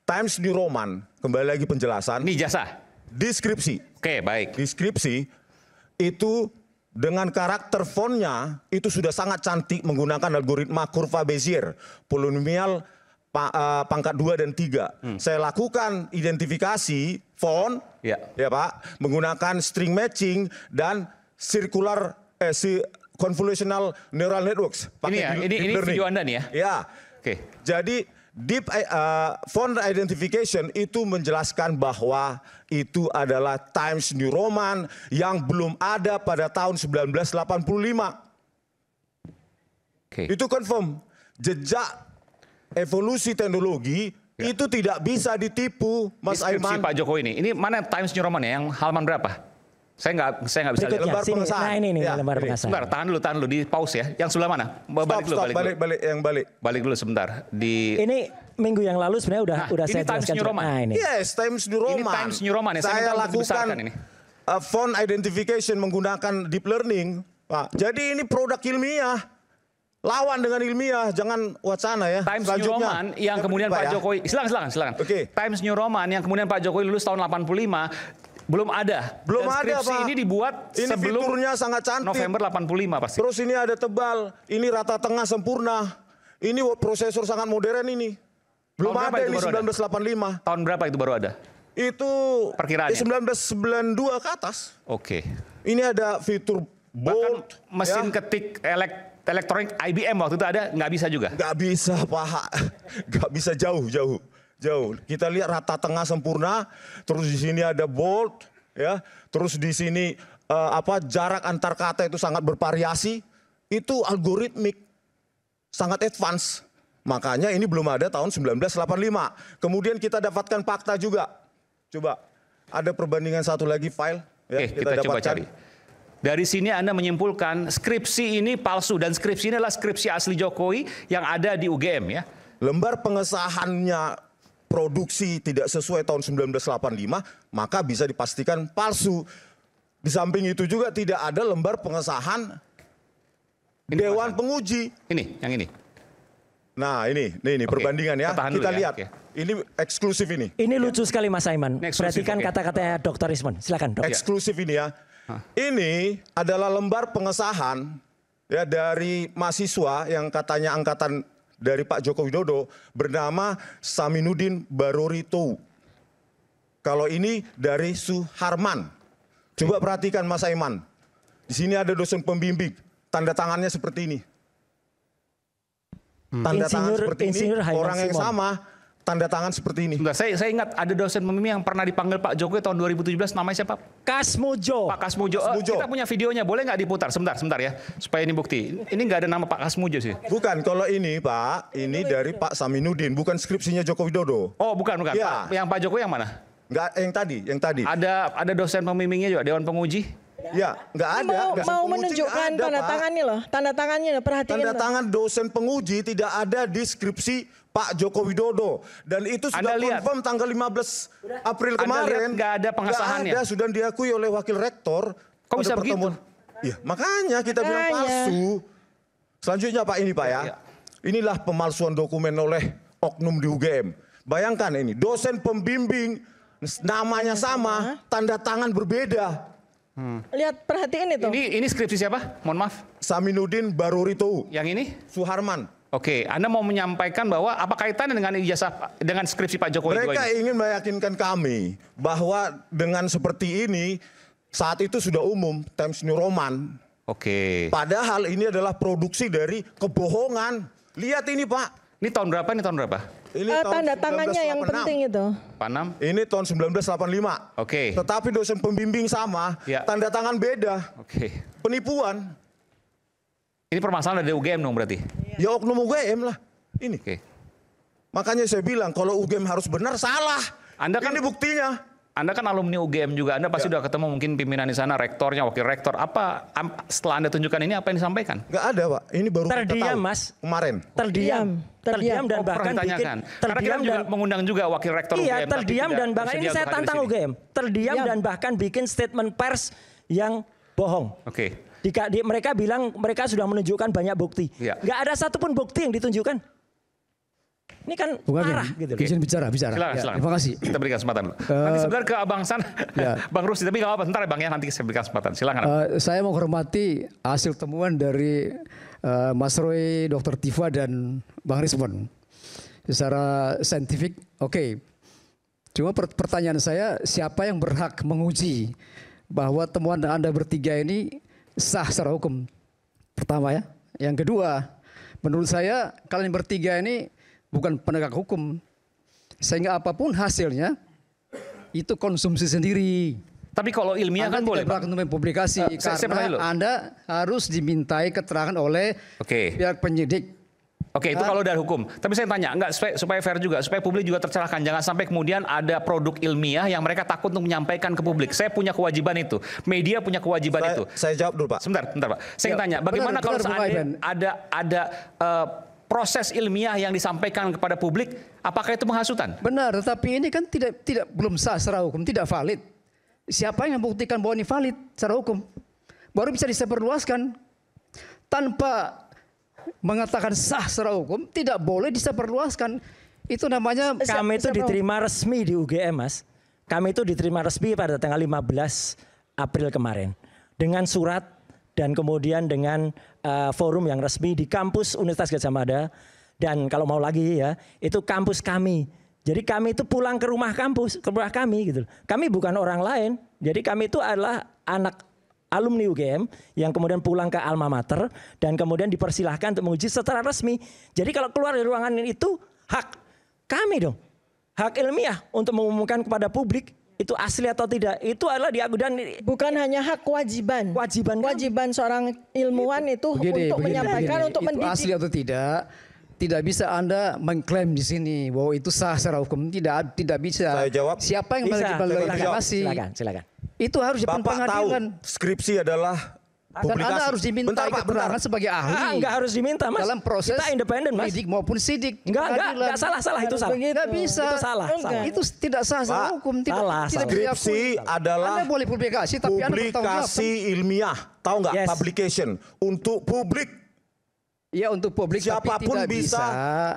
Times New Roman, kembali lagi penjelasan. Ini jasa. Deskripsi. Oke, baik. Deskripsi itu dengan karakter fontnya itu sudah sangat cantik menggunakan algoritma kurva Bezier, polinomial pangkat 2 dan 3. Saya lakukan identifikasi font, ya Pak, menggunakan string matching dan circular convolutional neural networks. Ini video Anda nih ya? Ya. Oke. Jadi deep font identification itu menjelaskan bahwa itu adalah Times New Roman yang belum ada pada tahun 1985. Itu confirm. Jejak evolusi teknologi itu tidak bisa ditipu, Mas Aiman. Pak Jokowi ini mana Times New Roman ya? Yang halaman berapa? Saya nggak bisa lihat. Lembar pengesahan. Nah ini lembar pengesahan. Sebentar, tahan dulu di pause ya. Yang sebelah mana? Balik dulu sebentar. Ini minggu yang lalu sebenarnya udah saya jelaskan. Times New Roman. Yes, Times New Roman. Ini Times New Roman ya. Saya lakukan font identification menggunakan deep learning, Pak. Jadi ini produk ilmiah. Lawan dengan ilmiah, jangan wacana ya. Times New Roman yang kemudian Pak Jokowi. Silakan. Times New Roman yang kemudian Pak Jokowi lulus tahun 85. Belum ada. Belum ada, Pak. Ini dibuat ini sebelum fiturnya sangat cantik. November 85 pasti. Terus ini ada tebal, ini rata tengah sempurna. Ini prosesor sangat modern ini. Belum ada ini 1985. Tahun berapa itu baru ada? Itu perkiraannya 1992 ke atas. Oke. Ini ada fitur bold. Mesin ketik elektronik IBM waktu itu ada, nggak bisa juga? Nggak bisa, Pak. Nggak bisa, jauh. Kita lihat rata tengah sempurna, terus di sini ada bold, ya. Terus di sini jarak antar kata itu sangat bervariasi. Itu algoritmik, sangat advance. Makanya ini belum ada tahun 1985. Kemudian kita dapatkan fakta juga. Coba, ada perbandingan satu lagi file. Ya, Oke, kita coba cari. Dari sini Anda menyimpulkan skripsi ini palsu dan skripsi ini adalah skripsi asli Jokowi yang ada di UGM ya. Lembar pengesahannya produksi tidak sesuai tahun 1985, maka bisa dipastikan palsu. Di samping itu juga tidak ada lembar pengesahan Dewan Penguji. Yang ini. Nah ini perbandingan ya. Kita lihat. Ini eksklusif ini. Ini lucu sekali Mas Aiman. Perhatikan kata-katanya Dr. Rismon. Silakan Dok. Eksklusif ini ya. Ini adalah lembar pengesahan ya dari mahasiswa yang katanya angkatan dari Pak Joko Widodo bernama Saminuddin Barorito. Kalau ini dari Suharman. Coba perhatikan Mas Aiman. Di sini ada dosen pembimbing. Tanda tangannya seperti ini. Tanda tangan seperti ini. Orang yang sama. Tanda tangan seperti ini. Bentar, saya ingat ada dosen pembimbing yang pernah dipanggil Pak Jokowi tahun 2017. Namanya siapa? Kasmujo. Pak Kasmujo. Kita punya videonya. Boleh nggak diputar? Sebentar ya. Supaya ini bukti. Ini nggak ada nama Pak Kasmujo sih. Bukan. Kalau ini Pak. Ini dari Pak Saminuddin. Bukan skripsinya Joko Widodo. Oh bukan. Ya. Yang Pak Jokowi yang mana? Nggak, yang tadi. Ada dosen pembimbingnya juga. Dewan Penguji. Ya, nggak ada. Mau menunjukkan tanda tangannya loh. Tanda tangannya perhatiin. Tanda tangan dosen penguji tidak ada di skripsi Pak Joko Widodo. Dan itu sudah confirm tanggal 15 April kemarin. Nggak ada pengesahannya. Nggak ada, sudah diakui oleh wakil rektor. Kok bisa begitu? Iya, makanya kita bilang palsu. Selanjutnya Pak ini Pak ya. Inilah pemalsuan dokumen oleh oknum di UGM. Bayangkan ini, dosen pembimbing namanya sama, tanda tangan berbeda. Lihat, perhatiin itu. Ini skripsi siapa? Mohon maaf. Saminuddin Barorito. Yang ini? Suharman. Oke, Anda mau menyampaikan bahwa apa kaitannya dengan ijazah dengan skripsi Pak Jokowi? Mereka ingin meyakinkan kami bahwa dengan seperti ini saat itu sudah umum Times New Roman. Oke. Padahal ini adalah produksi dari kebohongan. Lihat ini Pak. Ini tahun berapa? Ini tahun tanda tangannya yang penting itu. 46. Ini tahun 1985. Oke. Tetapi dosen pembimbing sama, tanda tangan beda. Oke. Penipuan. Ini permasalahan dari UGM dong berarti? Ya oknum UGM lah. Ini. Oke. Makanya saya bilang kalau UGM harus benar, salah. Anda kan, ini buktinya. Anda kan alumni UGM juga, Anda pasti udah ketemu mungkin pimpinan di sana, rektornya, wakil rektor. Apa setelah Anda tunjukkan ini apa yang disampaikan? Nggak ada, Pak. Ini baru terdiam, kita tahu. Mas. Kemarin. Terdiam dan bahkan bikin. Karena kita juga mengundang juga wakil rektor UGM. Iya, terdiam dan bahkan ini saya tantang UGM. Terdiam dan bahkan bikin statement pers yang bohong. Oke. Mereka bilang mereka sudah menunjukkan banyak bukti. Nggak ada satupun bukti yang ditunjukkan. Ini kan parah gitu. Izin bicara. Silakan. Terima kasih. Kita berikan kesempatan dulu. Nanti sebentar ke Abang San, Bang Rusdi, tapi nggak apa-apa. Sebentar ya Bang ya, nanti saya berikan kesempatan. Silakan. Saya menghormati hasil temuan dari Mas Roy, Dr. Tifa dan Bang Rizwan. Secara saintifik, oke. Cuma pertanyaan saya, siapa yang berhak menguji bahwa temuan Anda bertiga ini sah secara hukum? Pertama ya. Yang kedua, menurut saya kalian bertiga ini bukan penegak hukum, sehingga apapun hasilnya itu konsumsi sendiri. Tapi kalau ilmiah kan boleh, Pak. Untuk publikasi karena Anda harus dimintai keterangan oleh pihak penyidik. Oke, itu kalau dari hukum. Tapi saya tanya, enggak supaya fair juga, supaya publik juga tercerahkan. Jangan sampai kemudian ada produk ilmiah yang mereka takut untuk menyampaikan ke publik. Saya punya kewajiban itu, media punya kewajiban itu. Saya jawab dulu, Pak. Sebentar Pak. Saya tanya, bagaimana kalau seandainya ada proses ilmiah yang disampaikan kepada publik, apakah itu penghasutan? Benar, tetapi ini kan belum sah secara hukum, tidak valid. Siapa yang membuktikan bahwa ini valid secara hukum? Baru bisa disebarluaskan. Tanpa mengatakan sah secara hukum, tidak boleh disebarluaskan. Itu namanya kami itu diterima resmi di UGM, Mas. Kami itu diterima resmi pada tanggal 15 April kemarin dengan surat dan kemudian dengan forum yang resmi di kampus Universitas Gadjah Mada, dan kalau mau lagi ya itu kampus kami. Jadi kami itu pulang ke rumah kampus, ke rumah kami gitu. Kami bukan orang lain. Jadi kami itu adalah anak alumni UGM yang kemudian pulang ke alma mater dan kemudian dipersilahkan untuk menguji secara resmi. Jadi kalau keluar dari ruangan itu hak kami dong, hak ilmiah untuk mengumumkan kepada publik itu asli atau tidak, itu adalah dan bukan hanya hak, kewajiban seorang ilmuwan itu untuk menyampaikan, untuk mendidik. Itu asli atau tidak bisa Anda mengklaim di sini bahwa itu sah secara hukum, tidak bisa. Saya jawab. Siapa yang melegitimasi? Silakan. Itu harus di pengadilan. Skripsi adalah publikasi. Anda harus diminta keterangan sebagai ahli. Enggak harus diminta, Mas. Dalam proses kita independen, Mas. Penyidik maupun sidik. Enggak salah itu salah. Enggak bisa. Itu salah. Itu tidak sah secara hukum. Salah. Skripsi adalah Anda boleh publikasi, tapi publikasi ilmiah. Tahu nggak? Publication untuk publik. Ya, untuk publik. Siapapun bisa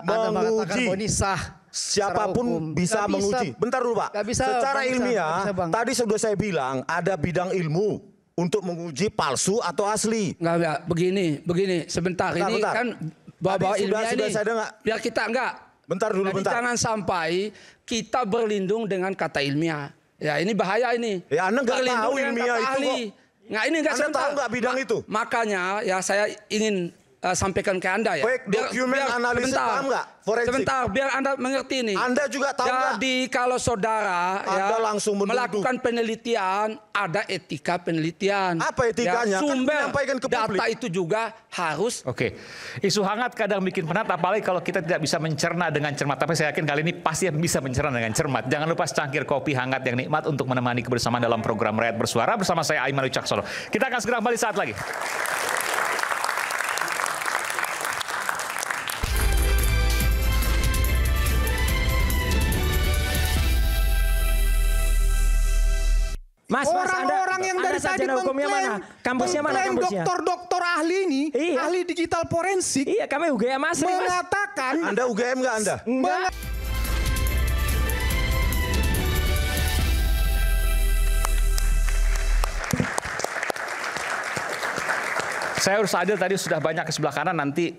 menguji. Ini sah. Siapapun bisa menguji. Bentar dulu, Pak. Secara ilmiah, tadi sudah saya bilang ada bidang ilmu untuk menguji palsu atau asli. Enggak, begini, sebentar. Ini kan bawa ilmiah ini, biar kita Bentar dulu. Jangan sampai kita berlindung dengan kata ilmiah. Ya, ini bahaya ini. Ya, Anda nggak tahu ilmiah itu kok. Nggak, ini nggak Anda tahu nggak bidang itu? Makanya, ya saya ingin sampaikan ke Anda ya. Fake dokumen analisis, paham nggak? Forensik. Sebentar, biar Anda mengerti nih. Anda juga tahu nggak? Jadi kalau saudara langsung melakukan penelitian, ada etika penelitian. Apa etikanya? Ya, sumber ke data itu juga harus. Oke. Isu hangat kadang bikin penat, apalagi kalau kita tidak bisa mencerna dengan cermat. Tapi saya yakin kali ini pasti bisa mencerna dengan cermat. Jangan lupa secangkir kopi hangat yang nikmat untuk menemani kebersamaan dalam program Rakyat Bersuara bersama saya Aiman Wicaksono. Kita akan segera kembali saat lagi. Mas, orang-orang yang dari tadi mengklaim dokter ahli ini, ahli digital forensik. Iya, kami UGM asli, mengatakan. Anda UGM nggak Anda? Enggak. Saya harus adil, tadi sudah banyak ke sebelah kanan, nanti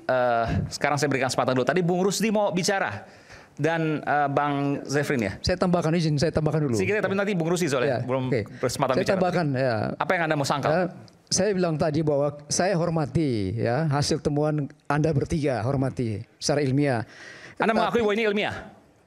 sekarang saya berikan kesempatan dulu. Tadi Bung Rusdi mau bicara. Dan Bang Zefrin ya. Saya tambahkan dulu. Sikit, tapi nanti Bung Rusdi soalnya belum berkesempatan bicara. Saya tambahkan ya. Apa yang Anda mau sangkal? saya bilang tadi bahwa saya hormati ya hasil temuan Anda bertiga, hormati secara ilmiah. Anda mengakui bahwa ini ilmiah?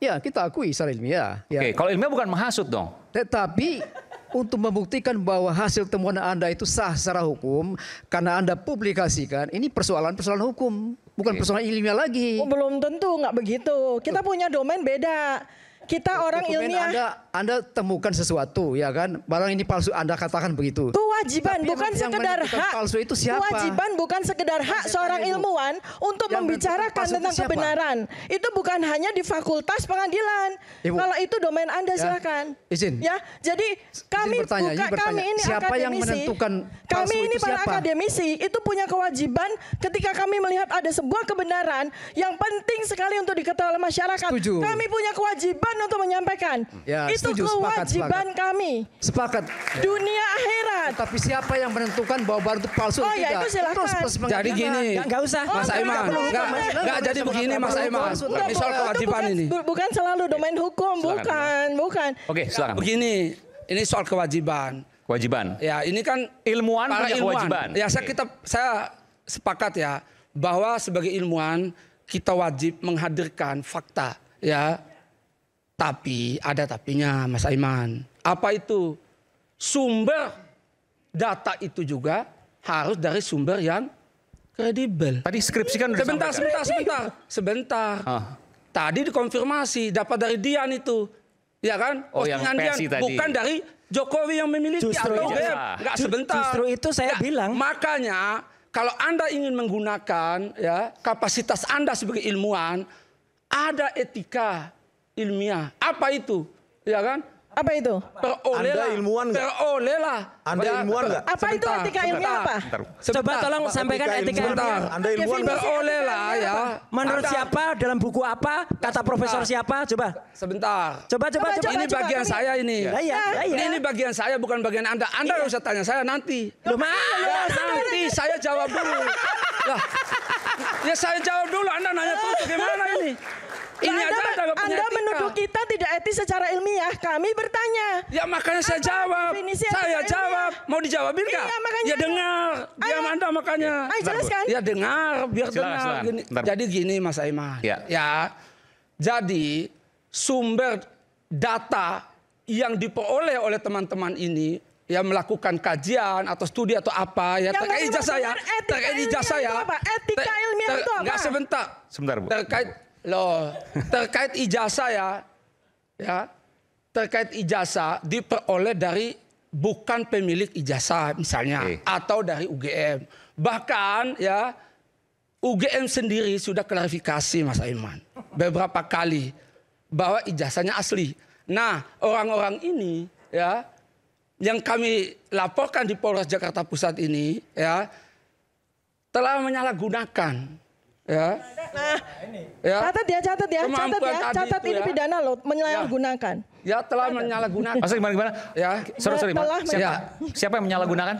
Ya, kita akui secara ilmiah. Ya. Oke, kalau ilmiah bukan menghasut dong. Tetapi untuk membuktikan bahwa hasil temuan Anda itu sah secara hukum karena Anda publikasikan, ini persoalan hukum, bukan persoalan ilmiah lagi. Oh, belum tentu, nggak begitu. Kita punya domain beda. Kita orang ilmiah. Anda temukan sesuatu, ya kan? Barang ini palsu, Anda katakan begitu. Kewajiban tapi bukan sekedar hak. Palsu itu siapa? Kewajiban bukan sekedar hak seorang ilmuwan untuk membicarakan tentang kebenaran. Itu bukan hanya di fakultas pengadilan. Ibu, kalau itu domain Anda silakan. Izin. Ya, jadi kami kami ini siapa akademisi. Yang menentukan kami ini para siapa? akademisi itu punya kewajiban ketika kami melihat ada sebuah kebenaran yang penting sekali untuk diketahui oleh masyarakat. Setuju. Kami punya kewajiban untuk menyampaikan. Ya, itu setuju, kewajiban kami. Sepakat. Dunia akhirat. Tapi siapa yang menentukan bahwa barang itu palsu atau tidak? Ya itu silakan. Jadi gini, nggak usah. Mas Aiman, nggak jadi begini Mas Aiman. Ini soal kewajiban ini. Bukan selalu domain hukum, bukan. Oke, silakan. Begini, ini soal kewajiban. Kewajiban. Ya, ini kan ilmuwan punya kewajiban. Ya, saya sepakat ya bahwa sebagai ilmuwan kita wajib menghadirkan fakta, ya. Tapi ada tapinya, Mas Aiman. Apa itu? Sumber data itu juga harus dari sumber yang kredibel. Tadi skripsi kan udah sebentar. Tadi dikonfirmasi dapat dari Dian itu. Ya kan? Postingan Dian, tadi. bukan dari Jokowi yang memiliki. Enggak sebentar. Justru itu saya bilang. Makanya kalau Anda ingin menggunakan ya kapasitas Anda sebagai ilmuwan, ada etika ilmiah. Apa itu? Ya kan? Apa itu? Anda ilmuwan nggak? Anda ilmuwan nggak? Apa itu etika ilmiah apa? Coba tolong sampaikan etika ilmiah. Anda ilmuwan nggak? Berolehlah ya. Menurut siapa? Dalam buku apa? Kata profesor siapa? Coba. Sebentar. Coba. Ini bagian saya ini. Ini bagian saya, bukan bagian Anda. Anda nggak usah tanya saya nanti. Nanti saya jawab dulu. Lah, ya saya jawab dulu. Anda nanya terus bagaimana ini? Ini Anda menuduh kita tidak etis secara ilmiah. Kami bertanya. Ya makanya saya jawab. Saya jawab. Mau dijawabin nggak? Ya dengar. Diam Anda makanya. Jelaskan. Ya dengar. Biar dengar. Jadi gini Mas Aiman. Ya. Jadi sumber data yang diperoleh oleh teman-teman ini ya melakukan kajian atau studi atau apa ya terkait ijazah ya. Terkait ijazah ya. Etika ilmiah itu apa? Enggak sebentar. Sebentar, Bu. Terkait ijazah ya terkait ijazah diperoleh dari bukan pemilik ijazah misalnya atau dari UGM. Bahkan ya UGM sendiri sudah klarifikasi Mas Aiman beberapa kali bahwa ijazahnya asli. Nah, orang-orang ini ya yang kami laporkan di Polres Jakarta Pusat ini ya telah menyalahgunakan ya. Nah, catat ya. Catat ini pidana loh, menyalahgunakan. Ya telah menyalahgunakan. Maksudnya gimana? Ya. Sorry, siapa yang menyalahgunakan?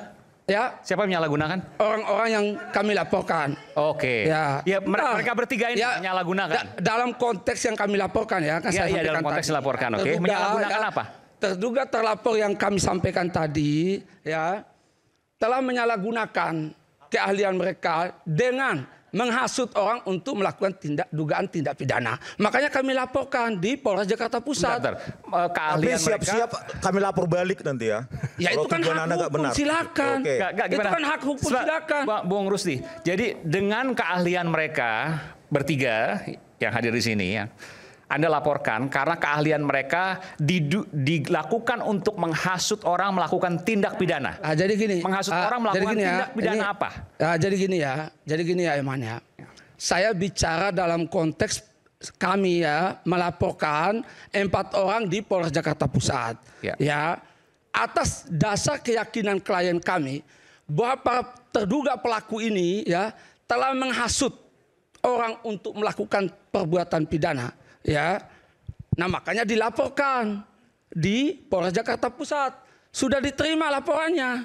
Ya. Siapa yang menyalahgunakan? Orang-orang yang kami laporkan. Oke. Ya. Mereka bertiga ini menyalahgunakan. Dalam konteks yang kami laporkan ya. Iya, dalam konteks dilaporkan. Oke. Menyalahgunakan apa? Terduga terlapor yang kami sampaikan tadi ya telah menyalahgunakan keahlian mereka dengan menghasut orang untuk melakukan dugaan tindak pidana. Makanya kami laporkan di Polres Jakarta Pusat. Keahlian siap-siap kami lapor balik nanti ya. Ya itu kan hak hukum, silakan. Itu kan hak hukum, silakan. Bung Rusdi, jadi dengan keahlian mereka bertiga yang hadir di sini ya, Anda laporkan karena keahlian mereka dilakukan untuk menghasut orang melakukan tindak pidana. Jadi gini, menghasut orang melakukan tindak pidana apa? Jadi gini ya Iman ya. Saya bicara dalam konteks kami ya melaporkan 4 orang di Polres Jakarta Pusat. Ya, atas dasar keyakinan klien kami bahwa para terduga pelaku ini ya telah menghasut orang untuk melakukan perbuatan pidana. Ya, nah makanya dilaporkan di Polres Jakarta Pusat. Sudah diterima laporannya.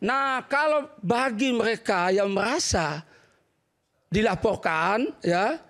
Nah kalau bagi mereka yang merasa dilaporkan ya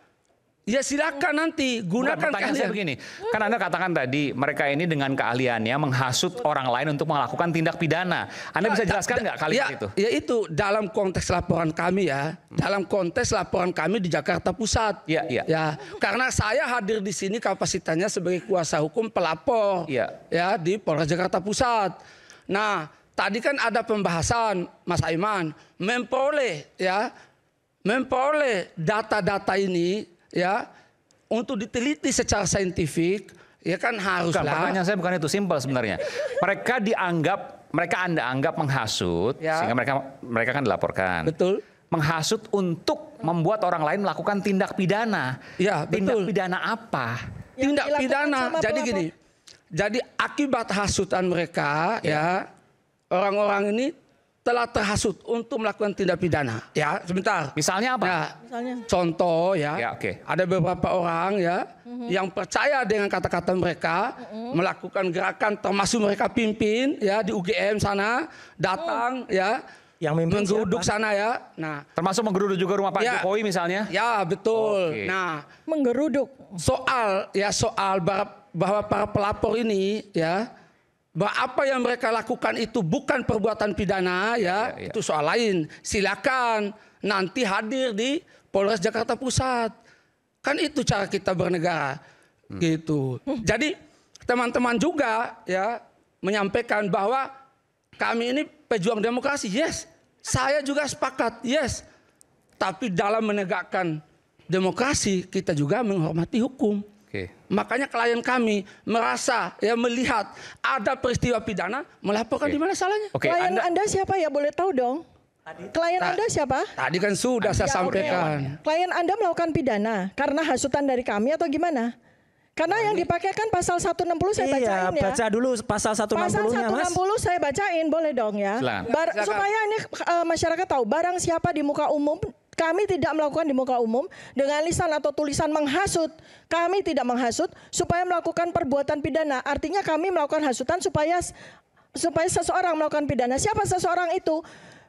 Ya silakan nanti gunakan pertanyaan saya begini, kan Anda katakan tadi mereka ini dengan keahliannya menghasut orang lain untuk melakukan tindak pidana. Anda bisa jelaskan nggak kalimat itu? Ya itu dalam konteks laporan kami ya, dalam konteks laporan kami di Jakarta Pusat. Ya, karena saya hadir di sini kapasitasnya sebagai kuasa hukum pelapor ya di Polres Jakarta Pusat. Nah, tadi kan ada pembahasan Mas Aiman memperoleh data-data ini ya untuk diteliti secara saintifik ya kan haruslah. Pertanyaan saya bukan itu, simpel sebenarnya. Anda anggap menghasut sehingga mereka kan dilaporkan. Betul. Menghasut untuk membuat orang lain melakukan tindak pidana. Ya, betul. Tindak pidana apa? Tindak pidana. Jadi gini. Jadi akibat hasutan mereka ya orang-orang ini telah terhasut untuk melakukan tindak pidana. Ya, sebentar. Misalnya apa? Ya, contoh ya. Ada beberapa orang ya yang percaya dengan kata-kata mereka melakukan gerakan, termasuk mereka pimpin ya di UGM sana, datang ya yang menggeruduk sana ya. Nah, termasuk menggeruduk juga rumah Pak Jokowi misalnya. Ya, betul. Nah, menggeruduk. Soal bahwa para pelapor ini ya bahwa apa yang mereka lakukan itu bukan perbuatan pidana ya, itu soal lain. Silakan nanti hadir di Polres Jakarta Pusat. Kan itu cara kita bernegara. Gitu. Jadi teman-teman juga ya menyampaikan bahwa kami ini pejuang demokrasi. Yes. Saya juga sepakat. Yes. Tapi dalam menegakkan demokrasi kita juga menghormati hukum. Makanya klien kami merasa melihat ada peristiwa pidana melaporkan di mana salahnya. Klien Anda siapa ya, boleh tahu dong? Klien Anda siapa? Tadi kan sudah saya sampaikan. Klien Anda melakukan pidana karena hasutan dari kami atau gimana? Karena yang dipakai kan pasal 160 saya bacain ya. Baca dulu pasal 160-nya Mas. Pasal 160 saya bacain, boleh dong ya. Supaya ini masyarakat tahu, barang siapa di muka umum, kami tidak melakukan di muka umum dengan lisan atau tulisan menghasut. Kami tidak menghasut supaya melakukan perbuatan pidana. Artinya kami melakukan hasutan supaya seseorang melakukan pidana. Siapa seseorang itu?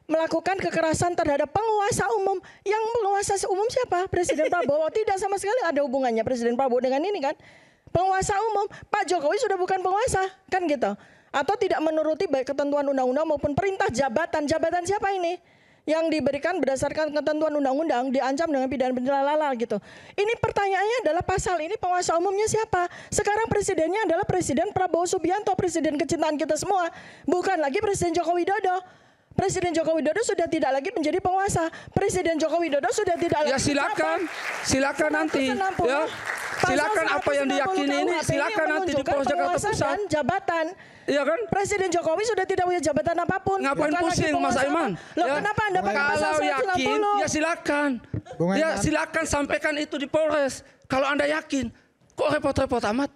Melakukan kekerasan terhadap penguasa umum. Yang penguasa umum siapa? Presiden Prabowo. Tidak sama sekali ada hubungannya Presiden Prabowo dengan ini kan. Penguasa umum. Pak Jokowi sudah bukan penguasa. Kan gitu. Atau tidak menuruti baik ketentuan undang-undang maupun perintah jabatan. Jabatan siapa ini? Yang diberikan berdasarkan ketentuan undang-undang diancam dengan pidana penjara gitu. Ini pertanyaannya adalah pasal ini penguasa umumnya siapa? Sekarang presidennya adalah Presiden Prabowo Subianto, presiden kecintaan kita semua. Bukan lagi Presiden Joko Widodo. Presiden Joko Widodo sudah tidak lagi menjadi penguasa. Presiden Joko Widodo sudah tidak lagi. Ya silakan nanti. Ya. Silakan apa yang diyakini ini silakan nanti di Polres Jakarta Pusat. Jabatan. Iya kan? Presiden Jokowi sudah tidak punya jabatan apapun. Ngapain pusing Mas Aiman? Loh, kenapa Anda pakai pasal 160? Kalau yakin, ya silakan. Ya silakan sampaikan itu di Polres. Kalau Anda yakin, kok repot-repot amat?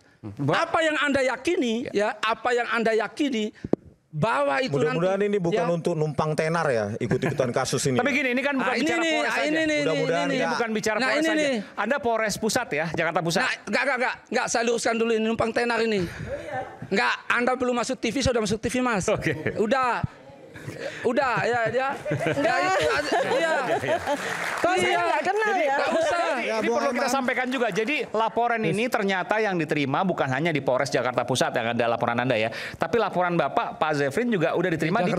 Apa yang Anda yakini, apa yang Anda yakini bahwa itu mudah-mudahan ini bukan untuk numpang tenar ya, ikut-ikutan kasus ini. Tapi gini, ini kan bukan bicara Polres saja. Mudah-mudahan ini bukan bicara Polres saja. Anda Polres Pusat ya, Jakarta Pusat. Enggak, saya luruskan dulu ini numpang tenar ini. Enggak, Anda belum masuk TV, sudah masuk TV Mas. Udah ya. Kok saya nggak kenal ya? Ini perlu kita sampaikan juga. Jadi laporan ini ternyata yang diterima bukan hanya di Polres Jakarta Pusat yang ada laporan Anda ya, tapi laporan Bapak Pak Zefrin juga udah diterima di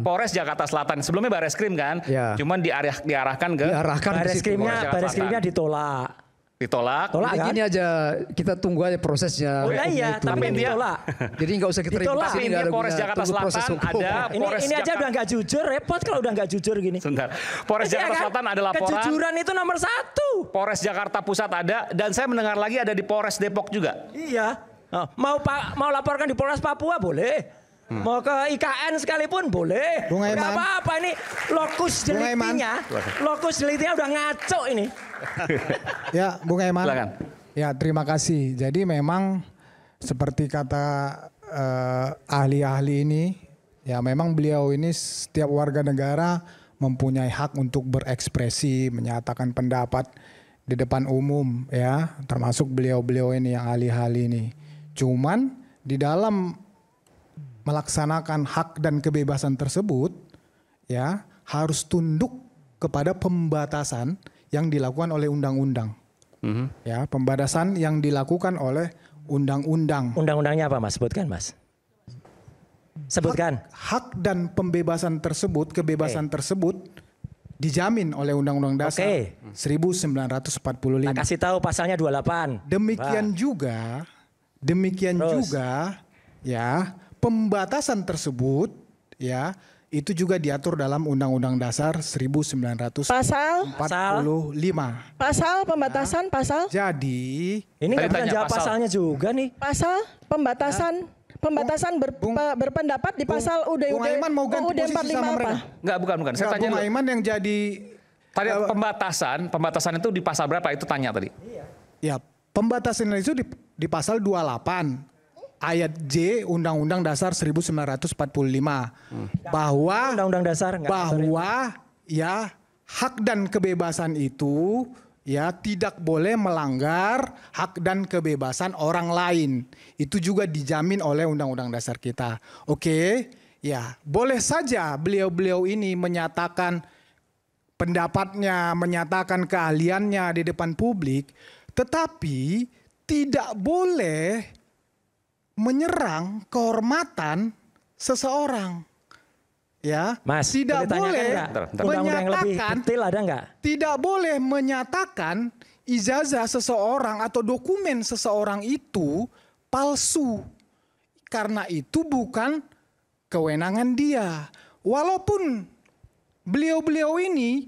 Polres Jakarta Selatan. Sebelumnya Bareskrim kan, cuman diarahkan ke Bareskrimnya ditolak. Ditolak kan? Gini aja, kita tunggu aja prosesnya. Oh iya, tapi ditolak. Jadi nggak usah kita ribut. Tapi ini Polres Jakarta Selatan ada. Ini aja udah nggak jujur, repot kalau udah nggak jujur gini. Sebentar, Polres Jakarta Selatan ada laporan. Kejujuran itu nomor 1. Polres Jakarta Pusat ada, dan saya mendengar lagi ada di Polres Depok juga. Iya. Mau laporkan di Polres Papua boleh. Mau ke IKN sekalipun boleh. Gak apa-apa, ini lokus deliktinya udah ngaco ini. Ya, Bung Eman. Silakan. Ya, terima kasih. Jadi memang seperti kata ahli-ahli ini, ya memang beliau ini setiap warga negara mempunyai hak untuk berekspresi, menyatakan pendapat di depan umum ya, termasuk beliau-beliau ini yang ahli-ahli ini. Cuman di dalam melaksanakan hak dan kebebasan tersebut ya harus tunduk kepada pembatasan yang dilakukan oleh undang-undang. Ya, pembatasan yang dilakukan oleh undang-undang. Undang-undangnya apa Mas? Sebutkan Mas. Sebutkan. Hak dan pembebasan tersebut, kebebasan tersebut dijamin oleh Undang-Undang Dasar 1945. Nah, kasih tahu pasalnya 28. Demikian juga ya, pembatasan tersebut ya itu juga diatur dalam Undang-Undang Dasar 1945. Pasal pembatasan pasal. Jadi ini nggak bisa jawab pasalnya juga nih. Pasal pembatasan berpendapat di pasal UUD 45 apa? Enggak, bukan. Saya tanya Bung Aiman yang jadi tadi pembatasan itu di pasal berapa itu tanya tadi? Ya, pembatasan itu di pasal 28. Ayat J Undang-Undang Dasar 1945 bahwa Undang-Undang Dasar ya hak dan kebebasan itu ya tidak boleh melanggar hak dan kebebasan orang lain. Itu juga dijamin oleh Undang-Undang Dasar kita. Oke, ya boleh saja beliau-beliau ini menyatakan pendapatnya, menyatakan keahliannya di depan publik, tetapi tidak boleh menyerang kehormatan seseorang, ya. Mas, tidak boleh menyatakan, ada nggak? Tidak boleh menyatakan ijazah seseorang atau dokumen seseorang itu palsu, karena itu bukan kewenangan dia. Walaupun beliau-beliau ini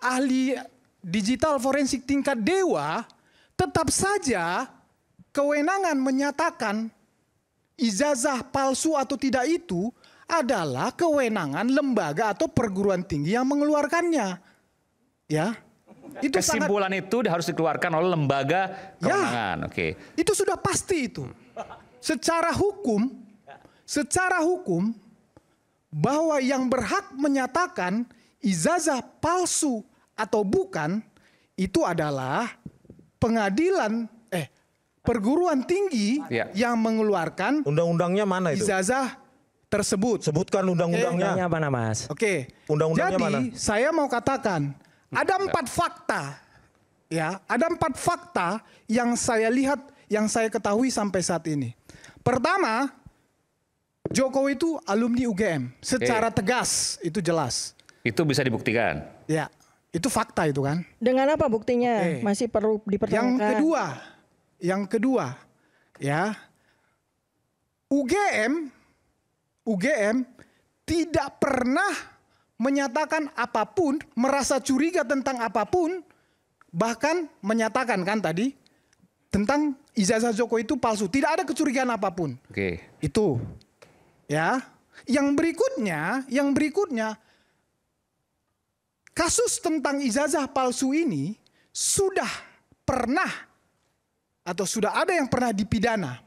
ahli digital forensik tingkat dewa, tetap saja kewenangan menyatakan ijazah palsu atau tidak itu adalah kewenangan lembaga atau perguruan tinggi yang mengeluarkannya. Ya. Itu kesimpulan itu harus dikeluarkan oleh lembaga kewenangan. Ya, itu sudah pasti itu. Secara hukum bahwa yang berhak menyatakan ijazah palsu atau bukan itu adalah perguruan tinggi yang mengeluarkan undang-undangnya mana itu? Ijazah tersebut. Sebutkan undang-undangnya. Mana Mas? Undang-undangnya jadi, mana? Saya mau katakan ada 4 fakta. Ya, ada 4 fakta yang saya lihat, yang saya ketahui sampai saat ini. Pertama, Jokowi itu alumni UGM secara tegas, itu jelas. Itu bisa dibuktikan. Ya, itu fakta itu kan. Dengan apa buktinya? Masih perlu dipertanyakan. Yang kedua, ya, UGM tidak pernah menyatakan apapun, merasa curiga tentang apapun, bahkan menyatakan kan tadi tentang ijazah Jokowi itu palsu. Tidak ada kecurigaan apapun. Itu, ya. Yang berikutnya, kasus tentang ijazah palsu ini sudah pernah atau sudah ada yang pernah dipidana.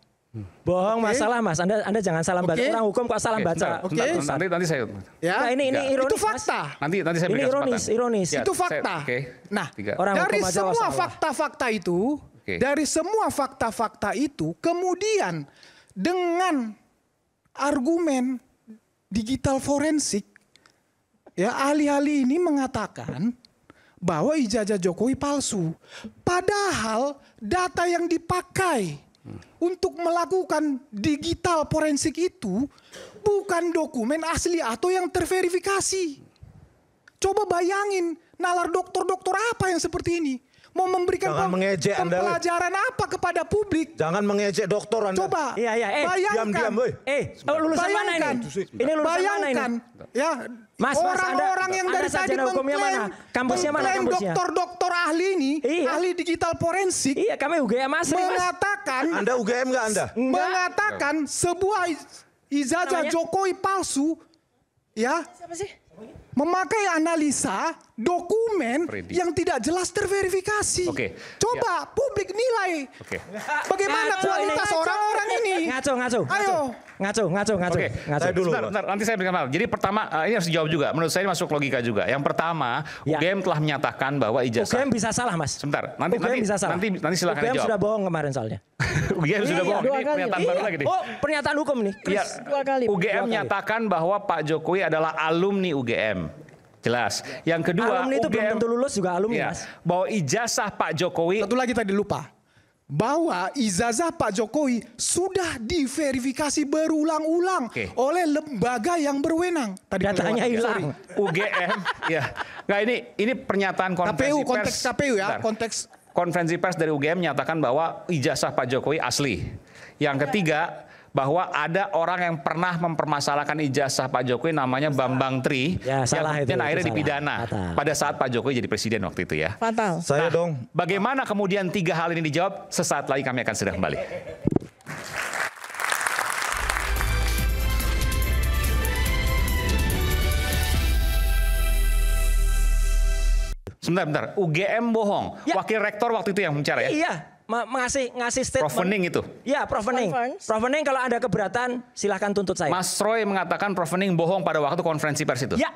Bohong masalah Mas, Anda jangan salah baca. Orang hukum kok salah baca. Nanti saya. Ya, ini ironis. Itu fakta. Nanti saya ini ironis. Ya, itu fakta. Nah, dari semua fakta-fakta itu, kemudian dengan argumen digital forensik, ya ahli-ahli ini mengatakan bahwa ijazah Jokowi palsu. Padahal data yang dipakai untuk melakukan digital forensik itu bukan dokumen asli atau yang terverifikasi. Coba bayangin, nalar dokter-dokter apa yang seperti ini? Mau memberikan pembelajaran apa kepada publik? Jangan mengejek dokter Anda. Coba bayangkan. Lulusan mana ini? Ini lulusan mana ini? Ya, Mas, orang-orang yang dari tadi mengklaim, kampusnya mana kampusnya? Dokter-dokter ahli ini, ahli digital forensik. Iya, kami UGM asli, Mas. Mengatakan, Anda UGM nggak Anda? Mengatakan sebuah ijazah Jokowi palsu, ya. Siapa sih? Memakai analisa dokumen yang tidak jelas terverifikasi. Coba publik nilai bagaimana kualitas orang-orang ini. Ngaco. Ayo. Ngaco. Saya dulu. Bentar, nanti saya berikan maaf. Jadi pertama, ini harus dijawab juga. Menurut saya masuk logika juga. Yang pertama, UGM telah menyatakan bahwa ijazah. UGM bisa salah, Mas. Sebentar. Nanti silakan UGM dijawab. sudah bohong kemarin soalnya. UGM sudah bohong. Ini pernyataan baru lagi nih. Oh, pernyataan hukum nih. UGM menyatakan bahwa Pak Jokowi adalah alumni UGM. Jelas. Yang kedua, alumni itu belum tentu lulus juga alumni, Mas. Bahwa ijazah Pak Jokowi. Satu lagi tadi lupa. Bahwa ijazah Pak Jokowi sudah diverifikasi berulang-ulang oleh lembaga yang berwenang. Tadi datanya hilang. UGM, ya. Nggak, ini pernyataan konferensi KPU, konteks pers. KPU ya, konteks konferensi pers dari UGM menyatakan bahwa ijazah Pak Jokowi asli. Yang ketiga, bahwa ada orang yang pernah mempermasalahkan ijazah Pak Jokowi namanya Bambang Tri, yang kemudian akhirnya dipidana pada saat Pak Jokowi jadi presiden waktu itu ya. Fatal. Saya dong. Bagaimana kemudian 3 hal ini dijawab? Sesaat lagi kami akan segera kembali. Sebentar. UGM bohong. Ya. Wakil rektor waktu itu yang bicara ya? Iya. Ngasih statement. Prof Hening itu? Ya, Prof Hening. Prof Hening kalau ada keberatan silahkan tuntut saya. Mas Roy mengatakan Prof Hening bohong pada waktu konferensi pers itu? Ya.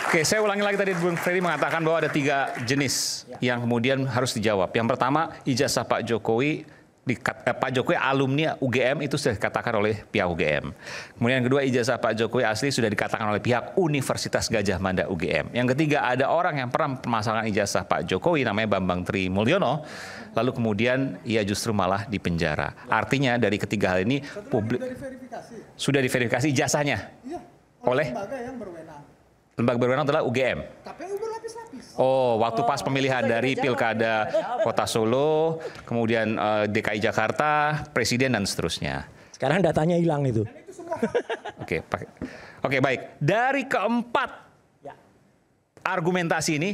Oke, saya ulangi lagi tadi Bung Freddy mengatakan bahwa ada 3 jenis yang kemudian harus dijawab. Yang pertama, ijazah Pak Jokowi Pak Jokowi alumni UGM itu sudah dikatakan oleh pihak UGM. Kemudian yang kedua, ijazah Pak Jokowi asli sudah dikatakan oleh pihak Universitas Gadjah Mada UGM. Yang ketiga, ada orang yang pernah mempermasalahkan ijazah Pak Jokowi namanya Bambang Tri Mulyono, lalu kemudian ia justru malah dipenjara. Artinya dari ketiga hal ini publik sudah diverifikasi ijazahnya oleh lembaga berwenang adalah UGM. KPU berlapis-lapis. Oh, waktu pas pemilihan dari Pilkada Kota Solo, kemudian DKI Jakarta, Presiden dan seterusnya. Sekarang datanya hilang itu. Oke, baik. Dari keempat argumentasi ini,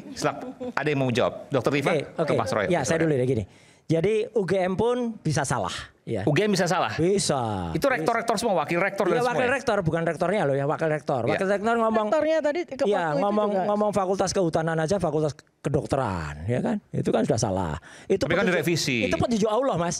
ada yang mau jawab? Dr. Tifa? Oke. Mas Roy. Ya, saya dulu deh gini. Jadi UGM pun bisa salah. Ya. UGM bisa salah? Bisa. Itu rektor-rektor semua, wakil rektor dan semua? Wakil rektor, bukan rektornya loh ya, wakil rektor. Wakil rektor ngomong. Rektornya tadi ngomong fakultas kehutanan aja, fakultas kedokteran, ya kan? Itu kan sudah salah. Itu tapi kan direvisi. Itu petunjuk Allah, Mas.